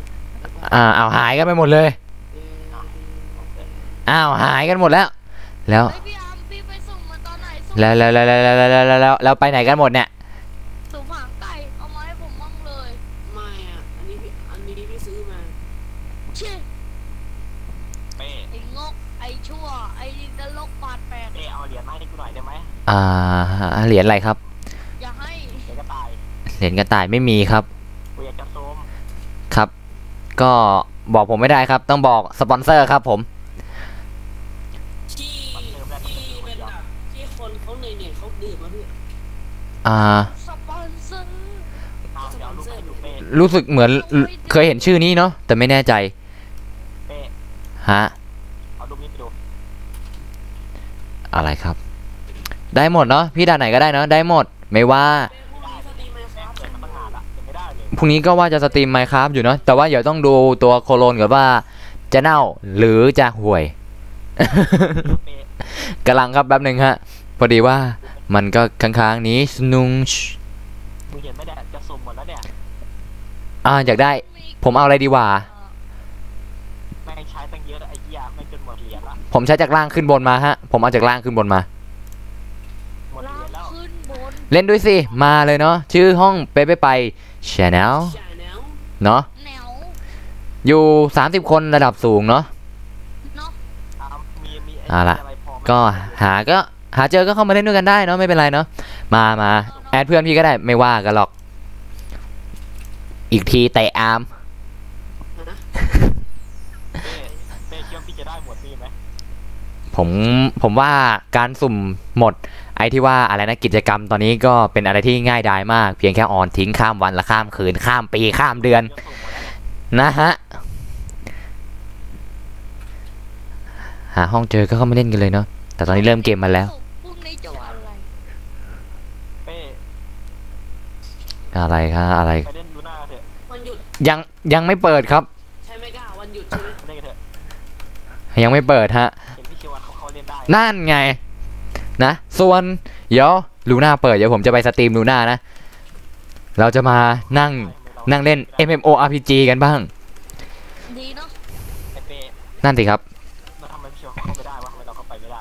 ะ เอาหายกันไปหมดเลย อ้าวหายกันหมดแล้ว แล้ว เฮ้ยพี่อาร์มพี่ไปส่งมาตอนไหนส่ง แล้วไปไหนกันหมดเนี่ย สุ่มหางไก่เอามาให้ผมมั่งเลย ไม่อ่ะอันนี้พี่ซื้อมา เชี่ย เป้ ไอ้งกไอ้ชั่วไอ้นรกปาดแปด เป้เอาเหรียญมาให้กูหน่อยได้ไหม เหรียญอะไรครับ อย่าให้ เดี๋ยวก็ตาย เหรียญกระต่ายไม่มีครับ กูอยากจะโซม ครับ ก็บอกผมไม่ได้ครับ ต้องบอกสปอนเซอร์ครับผม ที่เป็นแบบที่คนเขาเนี่ยเขาดื่มมาพี่ สปอนเซอร์ เอาเดี๋ยวเอาลูกให้ดูเป้ รู้สึกเหมือนเคยเห็นชื่อนี้เนาะ แต่ไม่แน่ใจ เป้ ฮะ เอาลูกนี้ไปดู อะไรครับ ได้หมดเนาะ พี่ด่านไหนก็ได้เนาะ ได้หมด ไม่ว่า พวกนี้สตรีมไหมครับ เปิดมาตั้งนานละยังไม่ได้เลย พรุ่งนี้ก็ว่าจะสตรีมไมค์ครับอยู่เนาะ แต่ว่าเดี๋ยวต้องดูตัวโคโลนก่อนว่า จะเน่าหรือจะห่วย เป้ กำลังครับแป๊บหนึ่งฮะ พอดีว่ามันก็ค้างๆนี้สนุง มึงเห็นไหมเนี่ยจะสุ่มหมดแล้วเนี่ย อยากได้ ผมเอาอะไรดีกว่า แม่งใช้ตั้งเยอะไอ้เหี้ยแม่งจนหมดเหรียญละ ผมใช้จากล่างขึ้นบนมาฮะ ผมเอาจากล่างขึ้นบนมา หมดเห ลา รียญแล้ว ขึ้นบน เล่นด้วยสิ มาเลยเนาะ ชื่อห้องไปชแนล ใช่แล้ว เนาะ แนว อยู่30 คนระดับสูงเนาะ เนาะ มีไอ้ เอาล่ะ อะไรพอไหม ก็หาเจอก็เข้ามาเล่นด้วยกันได้เนาะ ไม่เป็นไรเนาะ มาแอดเพื่อนพี่ก็ได้ไม่ว่ากันหรอก อีกทีเตะอาร์ม นะ เป้คิดว่าพี่จะได้หมดนี่ไหม ผมว่าการสุ่มหมด ไอ้ที่ว่าอะไรนะกิจกรรมตอนนี้ก็เป็นอะไรที่ง่ายดายมาก เพียงแค่ออนทิ้งข้ามวันละข้ามคืนข้ามปีข้ามเดือน จะสุ่มหมดแล้ว นะฮะ หาห้องเจอก็เข้ามาเล่นกันเลยเนาะ แต่ตอนนี้เริ่มเกมมาแล้ว พรุ่งนี้จะวันอะไร เป้ อะไรครับอะไร ไปเล่นดูหน้าเถอะ วันหยุด ยังไม่เปิดครับ ใช่ไหมก้าวันหยุดใช่ไหม เล่นกันเถอะ ยังไม่เปิดฮะ เห็นพี่เชียวว่าเขาเล่นได้ นั่นไง นะ ส่วนเดี๋ยวลูน่าเปิดเดี๋ยวผมจะไปสตรีมลูน่านะ เราจะมานั่งเล่น MMORPG กันบ้าง ดีเนาะ ไอ้เป้ นั่นสิครับ แล้วทำไมพี่เชียวเขาเข้าไปได้วะทำไมเราเข้าไปไม่ได้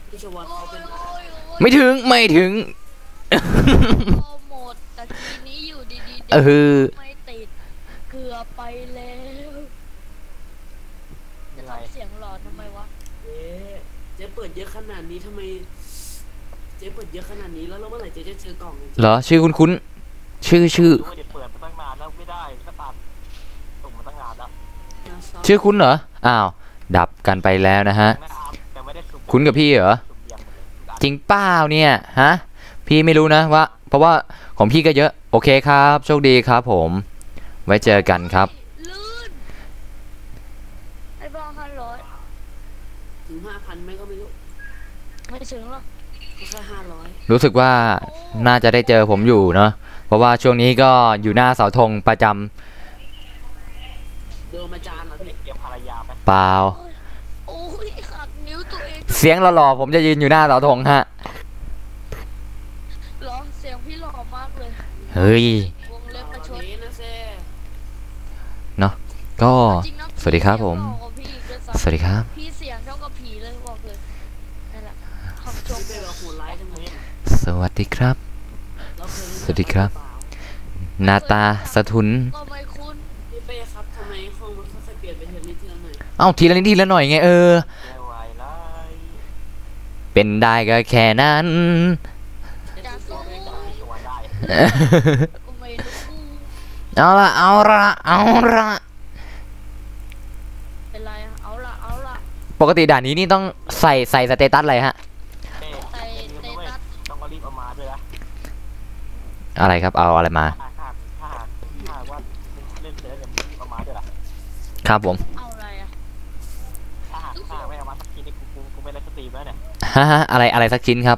พี่ชวัต โอ้ เขาเป็น ยโอ้ยโอ้ย ไม่ถึง โปรโมทแต่ทีนี้อยู่ดีๆ เออ ไม่ติดเกือบไปแล้ว ยังไง ทำเสียงหลอนทำไมวะ เจ๊เปิดเยอะขนาดนี้ทำไมเจ๊เปิดเยอะขนาดนี้แล้วเมื่อไหร่เจ๊จะเจอกล่องเนี่ย เหรอ ชื่อคุ้นๆชื่อ รู้ว่าเดี๋ยวเปิดมาตั้งนานแล้วไม่ได้ก็ตามส่งมาตั้งนานแล้ว ชื่อคุ้นเหรอ อ้าว ดับกันไปแล้วนะฮะ ไม่อาร์มแต่ไม่ได้สุ่ม คุ้นกับพี่เหรอ สุ่มเบียงหมดเลย จริงเปล่าเนี่ย ฮะ พี่ไม่รู้นะว่า เพราะว่าของพี่ก็เยอะ โอเคครับ โชคดีครับผม ไว้เจอกันครับ ลื่นไอ้บ้า500 ถึง5,000ไหมก็ไม่รู้ ไม่ถึงหรอก แค่500 รู้สึกว่าน่าจะได้เจอผมอยู่เนาะเพราะว่าช่วงนี้ก็อยู่หน้าเสาธงประจำ เดินมาจานเหรอพี่ เตรียมภรรยาไป เปล่า โอ้ยหักนิ้วตัวเอง เสียงหล่อๆผมจะยืนอยู่หน้าเสาธงฮะ เหรอเสียงพี่หล่อมากเลย เฮ้ย วงเล็บประชด นี้นะเซ่ เนาะก็ จริงนะ สวัสดีครับผม เสียงหล่อกว่าพี่อีกด้วยซ้ำ สวัสดีครับ พี่เสียงเท่ากับผีเลยบอกเลยนั่นแหละคำชม พี่เป้กับโหดร้ายจังเลย สวัสดีครับ เราเคย สวัสดีครับ หนาตาสะทุน ก็ไม่คุ้น พี่เป้ครับทำไมห้องมันค่อยๆเปลี่ยนไปทีละนิดทีละหน่อย เอ้าทีละนิดทีละหน่อยไงไเออม่ไหวแล้ว เป็นได้ก็แค่นั้น จะสู้ ตัวได้ ก็ไม่รู้ เอาละเอาละเอาละ เป็นไรอะเอาละเอาละ ปกติด่านนี้นี่ต้องใส่สเตตัสอะไรฮะ เต้ ใส่ ลืม เต ด้วย ตัส ต้องก็รีบเอามาด้วยนะ อะไรครับเอาอะไรมา ถ้าว่าเล่นเสร็จแล้วเนี่ยรีบเอามาด้วยล่ะ ครับผม เอาอะไรอะ ถ้าไม่เอามาสักทีนี่กูไม่ได้สตรีมแล้วเนี่ย ฮะอะไรสักชิ้นครับ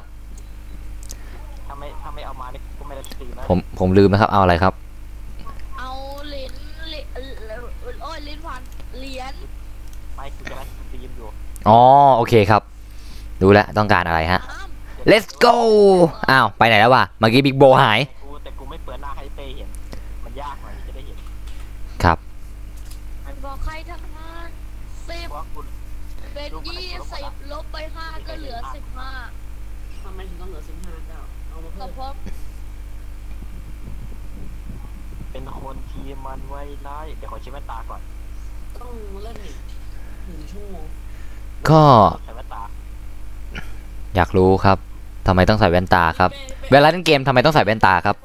ถ้าไม่เอามานี่กูไม่ได้สตรีมแล้ว ผมลืมนะครับเอาอะไรครับ เอาโอ้ยลิ้นพันเหรียญ ไม่กูจะได้สตรีมอยู่ อ๋อโอเคครับรู้แล้วต้องการอะไรฮะ อ้าม let's go อ้าวไปไหนแล้ววะเมื่อกี้บิ๊กโบหาย แต่กูไม่เปิดหน้าให้เต้เห็นมันยากหน่อยที่จะได้เห็น ครับ มันบอกใครทำงานสิบ เพราะกู เป็น20ลบไป5ก็เหลือ15 ทำไมถึงต้องเหลือ15เจ้าเอามา ก็ เพิ่ม เพราะ เป็นคนที่มันไว้ร้ายเดี๋ยวขอเช็คแว่นตาก่อน ต้องเล่นอีก1 ชั่วโมง ก็ ใส่แว่นตา อยากรู้ครับทำไมต้องใส่แว่นตาครับเวลาเล่นเกมทำไมต้องใส่แว่นตาครับ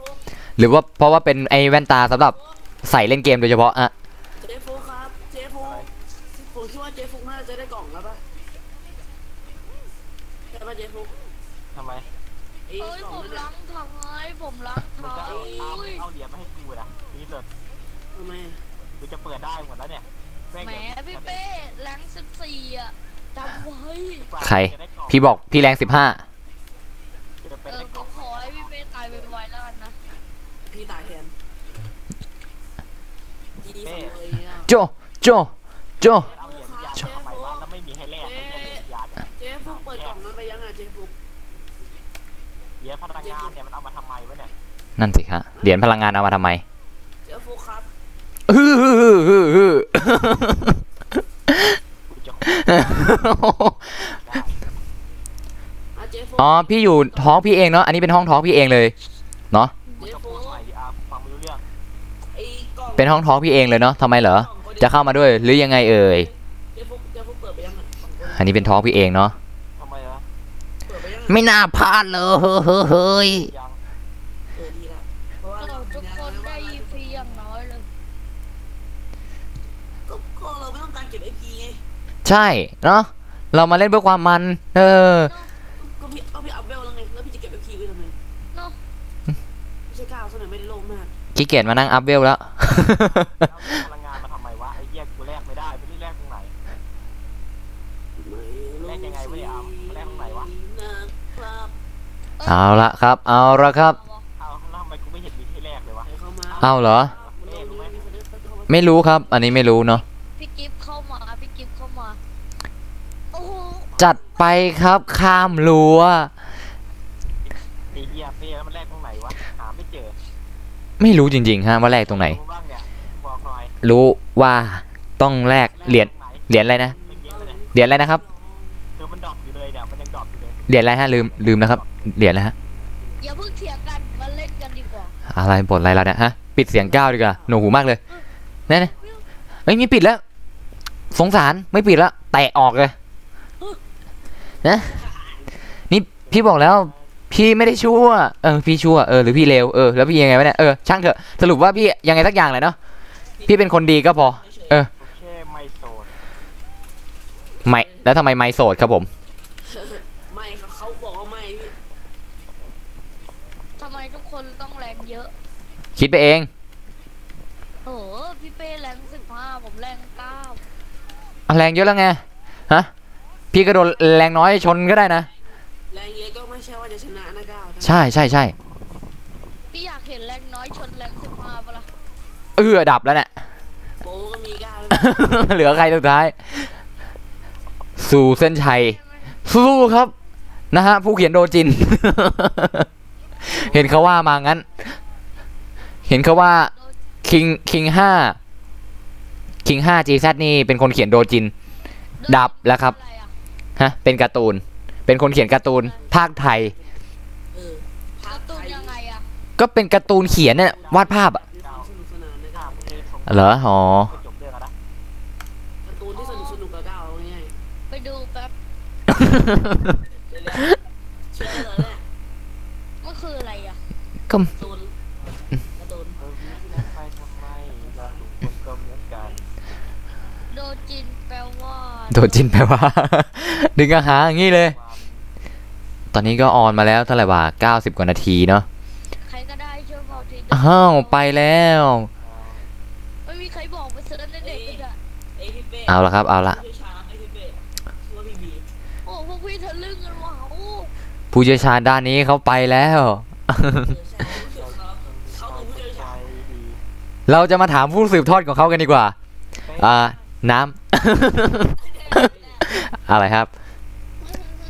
หรือว่าเพราะว่าเป็นไอ้แว่นตาสำหรับใส่เล่นเกมโดยเฉพาะอะ เจฟุกครับเจฟุกผมคิดว่าเจฟุกน่าจะได้กล่องแล้วป่ะใช่ป่ะเจฟุก ทำไม ไอ้ เอ้ย กล่ ผ อง ม นั่น ล้า น่ะ งเท้าผมล้าง มึง เท้า จะเอาเหรียญมาให้กูนะนี่เลย ทำไม กูจะเปิดได้หมดแล้วเนี่ย แหมพี่เป้แรง14อ่ะจำไว้ ใครพี่บอกพี่แรง15 จะเป็นได้ก ผ ล่อง มขอให้พี่เป้ตายไวๆแล้วกันนะ พี่ตายแทนยีสองเลยอ่ะ โจโจโจ เอาเหรียญยาทำไมวะแล้วไม่มีให้แลกไม่ใช่เหรียญยา เจฟุกเปิดกล่องนั้นไปยังอ่ะเจฟุก เหรียญพลังงานเนี่ยมันเอามาทำไมวะเนี่ย นั่นสิฮะเหรียญพลังงานเอามาทำไม เจฟุกครับ อื้อ กูจะ เจฟุก อ๋อพี่อยู่ท้องพี่เองเนาะอันนี้เป็นห้องท้องพี่เองเลยเนาะ เจ จะ ฟุ พูด ก ใหม่ดิอาฟังไม่รู้เรื่อง ไอ้กล่อง เป็นห้องท้องพี่เองเลยเนาะทำไมเหรอจะเข้ามาด้วยหรือยังไงเอ่ย เจฟุกเปิดไปยังอ่ะสองคน อันนี้เป็นท้องพี่เองเนาะ ทำไมวะ เปิดไปยัง ไม่น่าพลาดเลยเฮ้ย ยัง ดีละเพราะว่า เราทุกคนได้ EP อย่างน้อยเลย ก็เราไม่ต้องการเก็บไอพีไง ใช่เนาะเรามาเล่นเพื่อความมันเออ ก็พี่อัพเวลแล้วไงแล้วพี่จะเก็บไอพีไว้ทำไม เนาะ ไม่ใช่ก้าวซะหน่อยไม่ได้โลภมาก ขี้เกียจมานั่งอัพเวลแล้ว เอาพลังงานมาทำไมวะไอ้เหี้ยกูแลกไม่ได้ไม่ได้แลกตรงไหน แลกยังไงวะเนี่ยเอาแลกตรงไหนวะ นะครับ เอาละครับเอาละครับ เอาแล้วทำไมกูไม่เห็นมีที่แลกเลยวะ ให้เข้ามา เอาเหรอ เล่รู้ไหม ไม่รู้ครับ อันนี้ไม่รู้เนาะ พี่กิฟต์เข้ามาพี่กิฟต์เข้ามาโอ้โห จัดไปครับข้ามรั้ว ไอ้เหี้ยเป้แล้วมันแลกตรงไหนวะหาไม่เจอ ไม่รู้จริงๆฮะว่าแลกตรงไหน รู้บ้างเนี่ยบอกหน่อย รู้ว่าต้องแลกเหรียญ แลกตงไหน เหรียญอะไรนะ ไม่เก็ตเลยเนี่ย เหรียญอะไรนะครับ คือมันดรอปอยู่เลยเนี่ยมันยังดรอปอยู่เลย เหรียญอะไรฮะลืมนะครับเหรียญอะไรฮะ อย่าเพิ่งเถียงกันมาเล่นกันดีกว่า อะไรบ่นอะไรเราเนี่ยฮะปิดเสียงก้าวดีกว่าหนวกหูมากเลยเนี่ยเฮ้ยมีปิดแล้ว สงสารไม่ปิดแล้วแตะออกเลยนะนี่พี่บอกแล้ว พี่ไม่ได้ชั่วพี่ชั่วหรือพี่เลวแล้วพี่ยังไงวะเนี่ยช่างเถอะสรุปว่าพี่ยังไงสักอย่างเลยเนาะพี่เป็นคนดีก็พอ โอเคไม่โสด ไม่แล้วทำไมไม่โสดครับผม ไม่เขาบอกว่าไม่พี่ ทำไมทุกคนต้องแรงเยอะ คิดไปเอง โอ้โหพี่เป้แรง15ผมแรง9 แรงเยอะแล้วไงฮะพี่ก็โดนแรงน้อยชนก็ได้นะ ใช่ว่าจะชนะนะก้าว ใช่ใช่ใช่ พี่อยากเห็นแรงน้อยชนแรง15ปะล่ะ ดับแล้วเนี่ย โบก็มีก้าว เหลือใครสุดท้าย สู่เส้นชัย สู้ครับ นะฮะ ผู้เขียนโดจิน เห็นเขาว่ามางั้น เห็นเขาว่า คิง5 GZ นี่เป็นคนเขียนโดจิน ดับแล้วครับ อะไรอะ ฮะ เป็นการ์ตูน เป็นคนเขียนการ์ตูน ภาคไทย เออภา การ์ ค ตู ไท น ย ยังไงอะ ก็เป็นการ์ตูนเขียนเนี่ยวาดภาพอะ มีความสนุกสนานนะก้าว มึงเลยส่ง เหรอ อ๋อ ไปจบเรื่องแล้วนะ การ์ตูนที่สนุกกับก้าวเอาง่าย ไปดูแป๊บ ๆเดี๋ยวๆเชื่อเลยเนี่ย มันคืออะไรอะ ก็ การ์ตูนการ์ตูน เออวิ่งไปทำไมเราทุกคนก็เหมือนกัน โดจินแปลว่า โดจินแปลว่า ดึงอาหารอย่างงี้เลย ตอนนี้ก็ออนมาแล้วเท่าไหร่วะ90 กว่านาทีเนาะ ใครก็ได้ช่วยบอกที อ้าวไปแล้ว ไม่มีใครบอกไปเซิร์ชในเด็กเลยอะ ไอ้พี่เป้ เอาละครับเอาละ ผู้เชี่ยวชาญไอ้พี่เป้ชื่อว่าพี่บี โอ้พวกพี่ทะลึ่งกันว่ะโอ้ ผู้เชี่ยวชาญด้านนี้เขาไปแล้ว ใช่ผู้เชี่ยวชาญเขาคือผู้เชี่ยวชาญ ดี เราจะมาถามผู้สืบทอดของเขากันดีกว่า น้ำ อะไรครับ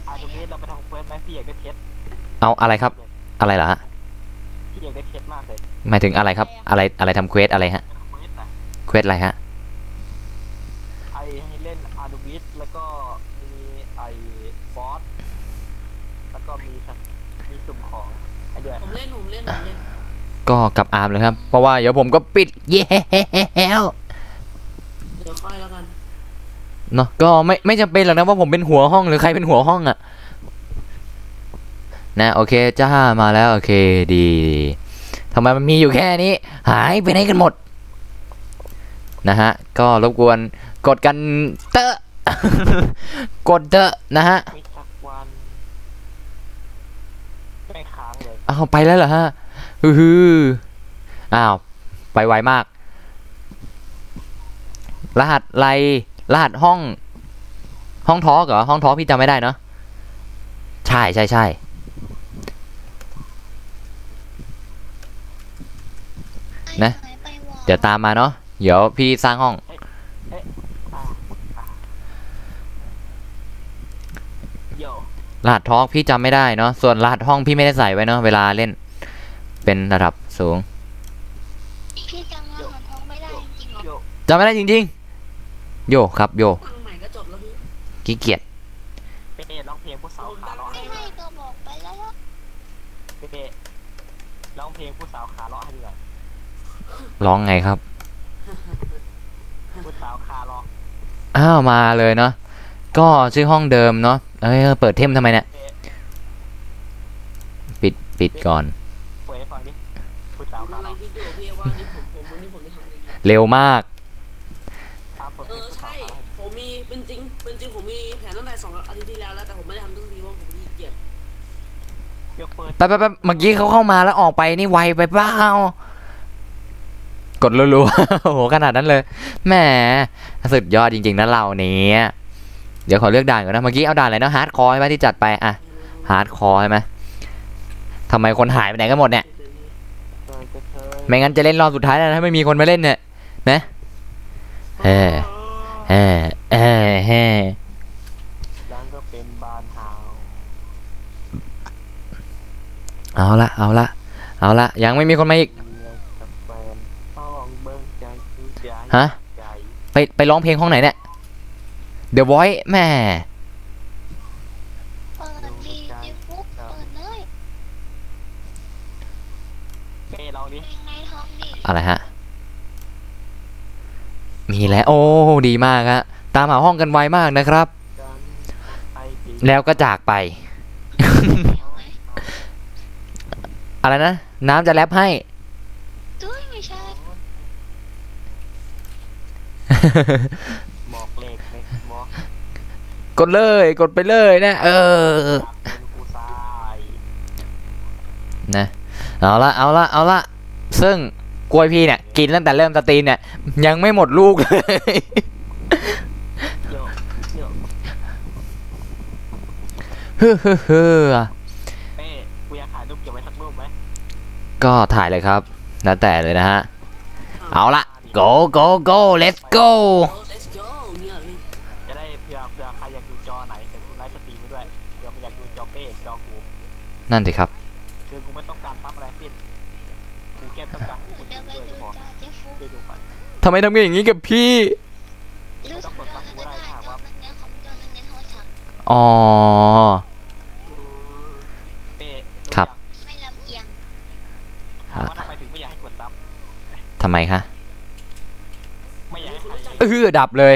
อาตรงนี้เราไปทำเควสไหมพี่อยากได้เพชร เอาอะไรครับ อะไรเหรอฮะ พี่อยากได้เพชรมากเลย หมายถึงอะไรครับ อะไรทำเควสอะไรฮะ เป็นเควสนะ เควสอะไรฮะ ไอให้เล่นอาร์ดูวิสแล้วก็มีไอบอสแล้วก็มีสุ่มของไอเดือด ผมเล่น ก็กับอาร์มเลยครับ เพราะว่าเดี๋ยวผมก็ปิด เย้ เดี๋ยวค่อยแล้วกัน เนาะก็ไม่จำเป็นหรอกนะว่าผมเป็นหัวห้องหรือใครเป็นหัวห้องอะนะโอเคจ้ามาแล้วโอเคดีทำไมมันมีอยู่แค่นี้ หายไปไหนกันหมด นะฮะ ก็รบกวนกดกันเตอะ กดเตอะนะฮะ ไม่สักวันไม่ค้างเลย อ้าวไปแล้วเหรอฮะฮืออ้าวไปไวมาก รหัสอะไรรหัสห้องทอล์กเหรอห้องทอล์กพี่จำไม่ได้เนาะใช่ใช่ใช่นะเดี๋ยวตามมาเนาะเดี๋ยวพี่สร้างห้อง โย รหัสทอล์กพี่จำไม่ได้เนาะส่วนรหัสห้องพี่ไม่ได้ใส่ไว้เนาะเวลาเล่นเป็นระดับสูง พี่จำรหัสทองไม่ได้จริงๆเหรอ โย จำไม่ได้จริงๆโยครับโย ตั้งใหม่ก็จบแล้วพี่ ขี้เกียจ เป๊ะร้องเพลงผู้สาวขาเลาะ ไม่ ให้ ให้ก็บอกไปแล้ว เป๊ะร้องเพลงผู้สาวขาเลาะให้ด้วย ร้องไงครับ ผู้สาวขาเลาะ อ้าวมาเลยเนาะก็ชื่อห้องเดิมเนาะเอ้ยเปิดเทมทำไมเนี่ย เป๊ะ ปิดก่อน เปิดให้ฟังดิผู้สาว ผม ขาเลาะ กำลังคิดอยู่พี่ว่านี่ผมวันนี้ผมจะทำอะไรดี เร็วมาก ตามเปิดเพลงผู้สา ใช่ วขาเลาะ ผมมีเป็นจริงผมมีแผนตั้งแต่2 อาทิตย์ที่แล้วแต่ผมไม่ได้ทำทุกทีเพราะผมขี้เกียจ ยกเปิด แป๊บเมื่อกี้เขาเข้ามาแล้วออกไปนี่ไวไปเปล่ากดรัวๆ โอ้โหขนาดนั้นเลยแหมสุดยอดจริงๆนะเราเนี้ยเดี๋ยวขอเลือกด่านก่อนนะเมื่อกี้เอาด่านอะไรนะฮาร์ดคอร์ใช่ไหมที่จัดไปอะฮาร์ดคอร์ใช่ไหมทำไมคนหายไปไหนกันหมดเนี่ย เปิดกระเทย ไม่งั้นจะเล่นรอบสุดท้ายแล้วถ้าไม่มีคนมาเล่นเนี่ยนะเออเออเออเออ ดังก็เป็นบานเฮา เอาละยังไม่มีคนมาอีก เมียกับแฟนต้องเบิ่งใจคือใจ ฮะ ใจ ไปร้องเพลงห้องไหนเนี่ย The Voice แม่ เปิดดีจิฟุกเปิดเลย เป้ลองดิ เพลงในท้องดิ อะไรฮะ มีแล้วโอ้ดีมากฮะตามหาห้องกันไวมากนะครับ กันไอ้ดี แล้วก็จากไป เอาไหม อะไรนะ น้ำจะแรปให้ ตุ้ยไม่ใช่ หมอกเหล็กในหมอก กดเลยกดไปเลยนะเป็นผู้ชาย นะเอาละซึ่งกล้วยพี่เนี่ยกินตั้งแต่เริ่มสตรีมเนี่ยยังไม่หมดลูกเลย โยโย เฮ้อ ปไหม ก็ถ่ายเลยครับแล้วแต่เลยนะฮะเอาละ go go go let's go let's go เนี่ยพี่ จะได้เผื่อใครอยากดูจอไหนแต่กูไลฟ์สตรีมไปด้วยเผื่อไม่อยากดูจอเป้จอกู นั่นสิครับ คือกูไม่ต้องการปั๊บอะไรสิ้นกูแค่ต้องการให้คน เดี๋ยวไป ด้วย ดู พอ จอเจฟฟู ได้ดูไป ทำไมทำกันอย่างนี้กับพี่ รู้สึกว่ามันก็ได้จอมันในคอมพิวเตอร์มันในโทรศัพท์ อ๋อ เป้ ครับ ไม่ลำเอียง ถามว่าทำไมถึงไม่อยากให้กดซับ ทำไมคะ ไม่อยากให้ใคร ดับเลย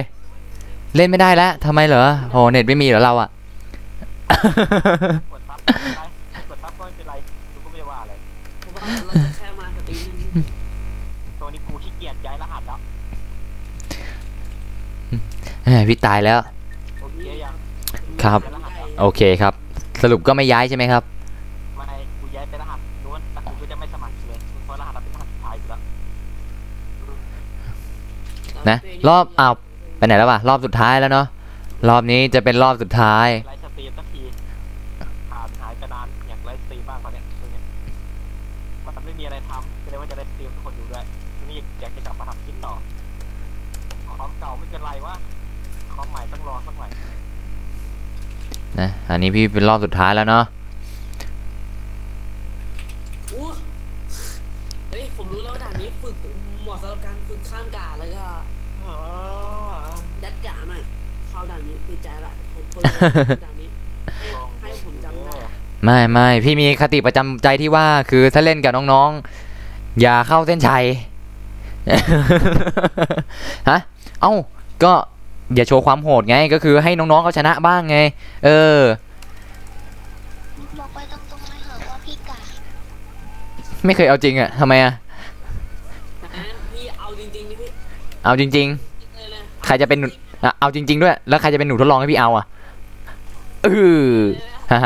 เล่นไม่ได้แล้วทำไมเหรอโหเน็ตไม่มีเหรอเราอะ กดซับไม่เป็นไรกดซับก็ไม่เป็นไรกูก็ไม่ได้ว่าอะไร เพราะว่าเราจะแค่มาสตรีม ตัวนี้กูขี้เกียจย้ายรหัสแล้ว พี่ตายแล้ว โอเคยัง ครับ ย้ายรหัสแล้ว โอเคครับ สรุปก็ไม่ย้ายใช่ไหมครับ ไม่กูย้ายไปรหัสนู้นแต่กูก็จะไม่สมัครเลยเพราะรหัสเราเป็นรหัสสุดท้ายอยู่แล้ว นะรอบอ้าวไปไหนแล้ววะรอบสุดท้ายแล้วเนาะรอบนี้จะเป็นรอบสุดท้าย ไลฟ์สตรีมสักทีหายไปนานอยากไลฟ์สตรีมบ้างตอนเนี้ยช่วงเนี้ยมันไม่มีอะไรทำก็เลยว่าจะไลฟ์สตรีมทุกคนดูด้วยทีนี้อยากจะกลับมาทำคลิปต่อของเก่าไม่เป็นไรวะของใหม่ต้องรอสักหน่อย นะอันนี้พี่เป็นรอบสุดท้ายแล้วเนาะ อู้เฮ้ยผมรู้แล้วด่านนี้ฝึกเหมาะสำหรับการฝึกข้ามกาแล้วก็ยัดกาหน่อยเข้าด่านนี้ติดใจละผมคนด่านนี้ให้ผมจำได้ ไม่พี่มีคติประจำใจที่ว่าคือถ้าเล่นกับน้องๆ อย่าเข้าเส้นชัย ฮะเอ้าก็อย่าโชว์ความโหดไงก็คือให้น้องๆเขาชนะบ้างไง เออ บอกไปตรงๆเลยเหรอว่าพี่กา ไม่เคยเอาจริงอะทำไมอะ พี่เอาจริงๆนี่พี่ เอาจริง เลยเลย ๆ ใครจะเป็นอ่ะเอาจริง ๆด้วย แล้วใครจะเป็นหนูทดลองให้พี่เอาอะ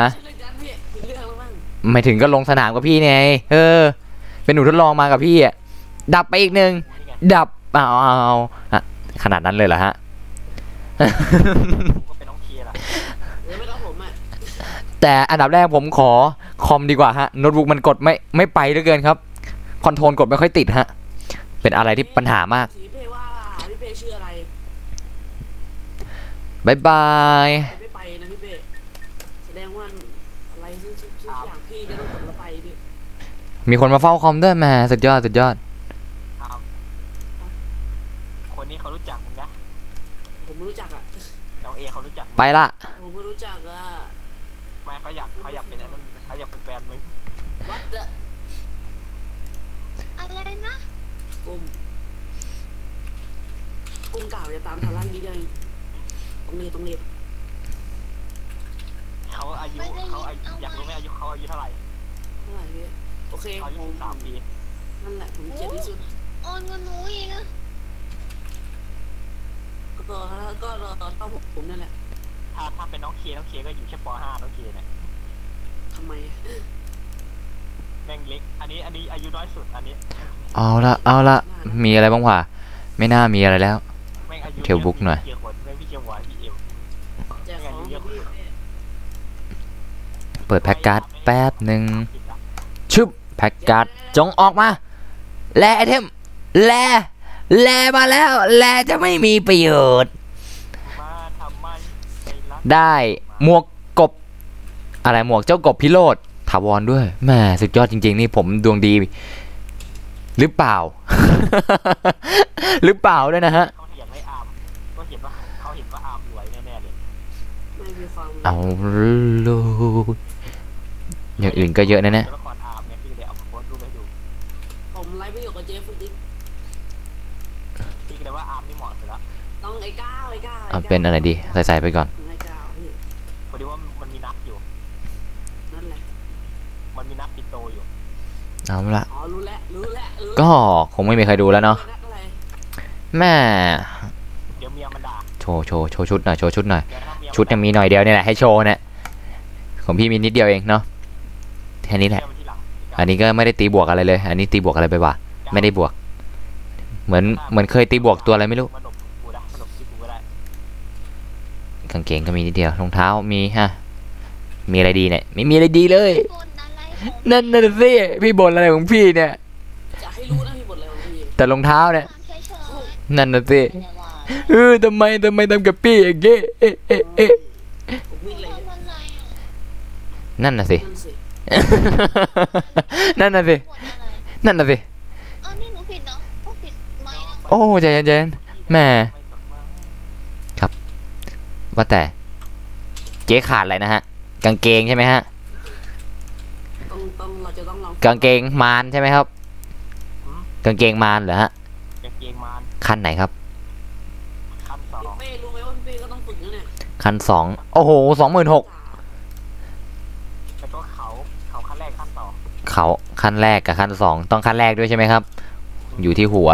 ฮะ เรื่องกันพี่เรื่องแล้วบ้าง ไม่ถึงก็ลงสนามกับพี่ไงเออ เป็นหนูทดลองมากับพี่อะดับไปอีกหนึ่ง นี่ไง ดับเอาอ่ะขนาดนั้นเลยเหรอฮะ กูก็เป็นน้องเคียร์ล่ะ ไม่ต้องผมอ่ะ แต่อันดับแรกผมขอคอมดีกว่าฮะโน้ตบุ๊กมันกดไม่ไปเหลือเกินครับคอนโทรลกดไม่ค่อยติดฮะเป็นอะไรที่ปัญหามาก พี่เป้ว่าพี่เป้ชื่ออะไร บายบาย ไม่ไปนะพี่เป้แสดงว่าอะไรซึ่งอย่างพี่จะต้องกดแล้วไปพี่ มีคนมาเฝ้าคอมด้วยแหมสุดยอดสุดยอด อ้าวคนนี้เขารู้จักมึงนะ ผมไม่รู้จักอ่ะ น้องเอเขารู้จักมึง ไปละ ผมไม่รู้จักอ่ะ ไม่เขาอยากเป็นอะไรเขาอยากเป็นแฟนมึง วัดเดอะ อะไรนะ กุ้มเก่าจะตามทางล่างนี้เลยต้องเรียบ เขาอายุอยากรู้ไหมอายุเขาอายุเท่าไหร่ เท่าไหร่พี่โอเค เขาอายุ ผม 13 ปี นั่นแหละผมเกลียดที่สุด ออนกับหนูอีกอะ ก็เท่าผมนั่นแหละ ถ้าเป็นน้องเคียร์ก็อยู่แค่ป .5 น้องเคียร์เนี่ย ทำไม แม่งเล็กอันนี้อายุน้อยสุดอันนี้ เอาละมีอะไรบ้างวะไม่น่ามีอะไรแล้ว แม่งอายุ เทลบุ๊กหน่อย เคียร์คนแม่งพี่เคียร์หวานพี่เอว แจกของพี่ เปิดแพ็กการ์ดแป๊บหนึ่งชึบแพ็กการ์ดจงออกมาแลไอเทมแลมาแล้วแลจะไม่มีประโยชน์ มาทำไมใจรัก ได้หมวกกบอะไรหมวกเจ้ากบพิโรธถาวรด้วยแหม่สุดยอดจริงๆนี่ผมดวงดีหรือเปล่า หรือเปล่าด้วยนะฮะ เขาอยากได้อาร์มก็เห็นว่าเขาเห็นว่าอาร์มรวยแน่ๆเลย ไม่มีความ เอาเลยอย่างอื่นก็เยอะนะเนี่ย ตัวละครอาร์มเนี่ยพี่เลยเอามาโพสต์รูปให้ดู ผมไลฟ์ประโยชน์กับเจฟฟุตดิ พี่ก็เลยว่าอาร์มนี่เหมาะสุดละ ต้องไอ้ก้าว เอาเป็นอะไรดีใส่ไปก่อน ไอ้ก้าวพี่ พอดีว่ามันมีนับอยู่ นั่นแหละ มันมีนับปิโตอยู่ เอาละ อ๋อรู้แล้ว ก็คงไม่มีใครดูแล้วเนาะ อะไร แม่ เดี๋ยวเมียมันด่า โชว์ชุดหน่อยโชว์ชุดหน่อย เดี๋ยวถ้าเมีย ชุดยังมีหน่อยเดียวเนี่ยแหละให้โชว์เนี่ยของพี่มีนิดเดียวเองเนาะแค่นี้แหละ เมียมันทีหลัง อันนี้ก็ไม่ได้ตีบวกอะไรเลย อันนี้ตีบวกอะไรไปวะไม่ได้บวก เหมือนเคยตีบวกตัวอะไรไม่รู้ มันหลบกูได้มันหลบที่กูก็ได้ กางเกงก็มีนิดเดียวรองเท้ามีฮะมีอะไรดีเนี่ยไม่มีอะไรดีเลย บนอะไร นั่นน่ะสิพี่บ่นอะไรของพี่เนี่ย จะให้รู้นะพี่บทอะไรของพี่ แต่รองเท้าเนี่ย ถามเฉย นั่นน่ะสิ ๆไม่ได้ว่า ทำไมทำกับพี่อย่างงี้เอ๊ะ ผมวิ่งเลย ทำอะไรอ่ะ นั่นน่ะสิ นั่นสิ นั่นน่ะสิ หมดอะไร นั่นน่ะสิ อ้าวนี่หนูผิดเนาะโอ้ผิดไหมนะ โอ้ใจเย็นๆแหม่ว่าแต่เจ๊ขาดอะไรนะฮะ กางเกงใช่ไหมฮะ เราจะต้องลอง กางเกงมารใช่ไหมครับ กางเกงมารเหรอฮะ กางเกงมาร คันไหนครับ ขั้นสอง พี่เป้รู้ไหมว่าพี่เป้ก็ต้องฝึกนะเนี่ย คัน2โอ้โห26,000 แล้วก็เขาขั้นแรกขั้นสอง เขาขั้นแรกกับขั้น2ต้องขั้นแรกด้วยใช่ไหมครับ อยู่ที่หัว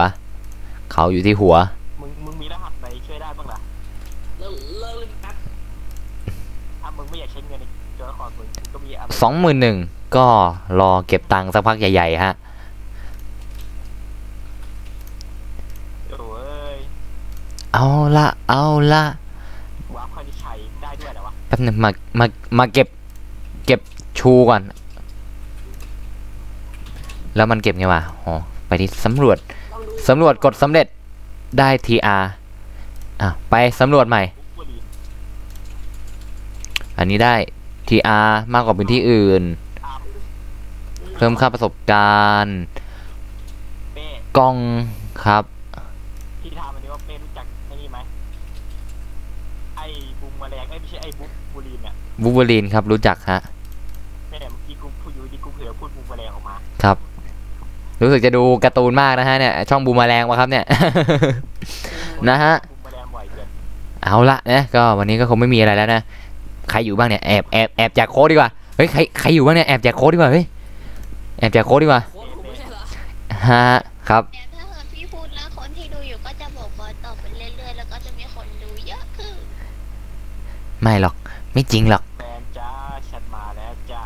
เขาอยู่ที่หัว มึงมีรหัสไหนช่วยได้บ้างล่ะ เลิกเล่นแป๊บ ถ้ามึงไม่อยากใช้เงินในตัวละครมึงก็มีอะไร 21,000ก็รอเก็บตังค์สักพักใหญ่ๆฮะ โอ้ย เอาละวาร์ปคอยที่ใช้ได้ด้วยเหรอวะ แป๊บนึงมาเก็บชูก่อน แล้วมันเก็บไงวะอ๋อไปที่สำรวจ ลองดู สำรวจกดสำเร็จได้ TR ไปสำรวจใหม่ บุรี อันนี้ได้ TR มากกว่าพื้นที่อื่น เพิ่มค่าประสบการณ์ เป้ กล้องครับ ที่ถามอันนี้ว่าเป้รู้จักไอ้นี่ไหมไอ้บูมแมลงไม่ใช่ไอ้บุ๊บูลีนเนี่ย บูเบอรีนครับรู้จักฮะ แม่เมื่อกี้กูพูดอยู่ดีกูเผลอพูดบูมแมลงออกมา ครับ รู้สึกจะดูการ์ตูนมากนะฮะเนี่ยช่องบูมแมลงวะครับเนี่ย นะฮะ บูมแมลงบ่อยเกิน เอาละนะก็วันนี้ก็คงไม่มีอะไรแล้วนะใครอยู่บ้างเนี่ยแอบแจกโค้ดดีกว่าเฮ้ยใครอยู่บ้างเนี่ยแอบแจกโค้ดดีกว่าเฮ้ยแอบแจกโค้ดดีกว่า โค้ดผมไม่ใช่เหรอ ฮะครับ แต่ถ้าเกิดพี่พูดแล้วคนที่ดูอยู่ก็จะบอกบอสต่อไปเรื่อยๆแล้วก็จะมีคนดูเยอะขึ้น ไม่หรอกไม่จริงหรอก แฟนจ้าฉันมาแล้วจ้า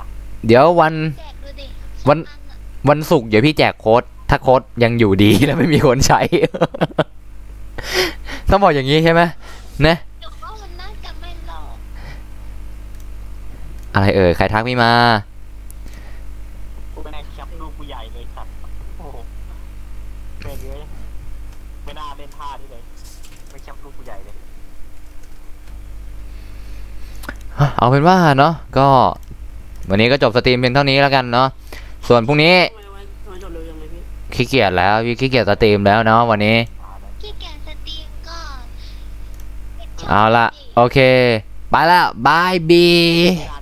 เดี๋ยววัน แจกดูดิ วัน อัอะ วันศุกร์เดี๋ยวพี่แจกโค้ดถ้าโค้ดยังอยู่ดี แล้วไม่มีคนใช้ ต้องบอกอย่างนี้ใช่ไหมนะ เดี๋ยวว่ามันน่าจะไม่หลอก อะไรใครทักพี่มา กูไปนั่งแคปรูปกูใหญ่เลยสัตว์โอ้โหแม่งเลยไม่น่าเล่นท่านี้เลยไม่แคปรูปกูใหญ่เลย เอาเป็นว่าเนาะก็ วันนี้ก็จบสตรีมเพียงเท่านี้แล้วกันเนาะส่วนพรุ่งนี้ ทำไมจบเร็วยังเลยพี่ ขี้เกียจแล้วพี่ขี้เกียจสตรีมแล้วเนาะวันนี้ ขี้เกียจสตรีมก็ เอาละโอเค ไปแล้วบายบี งาน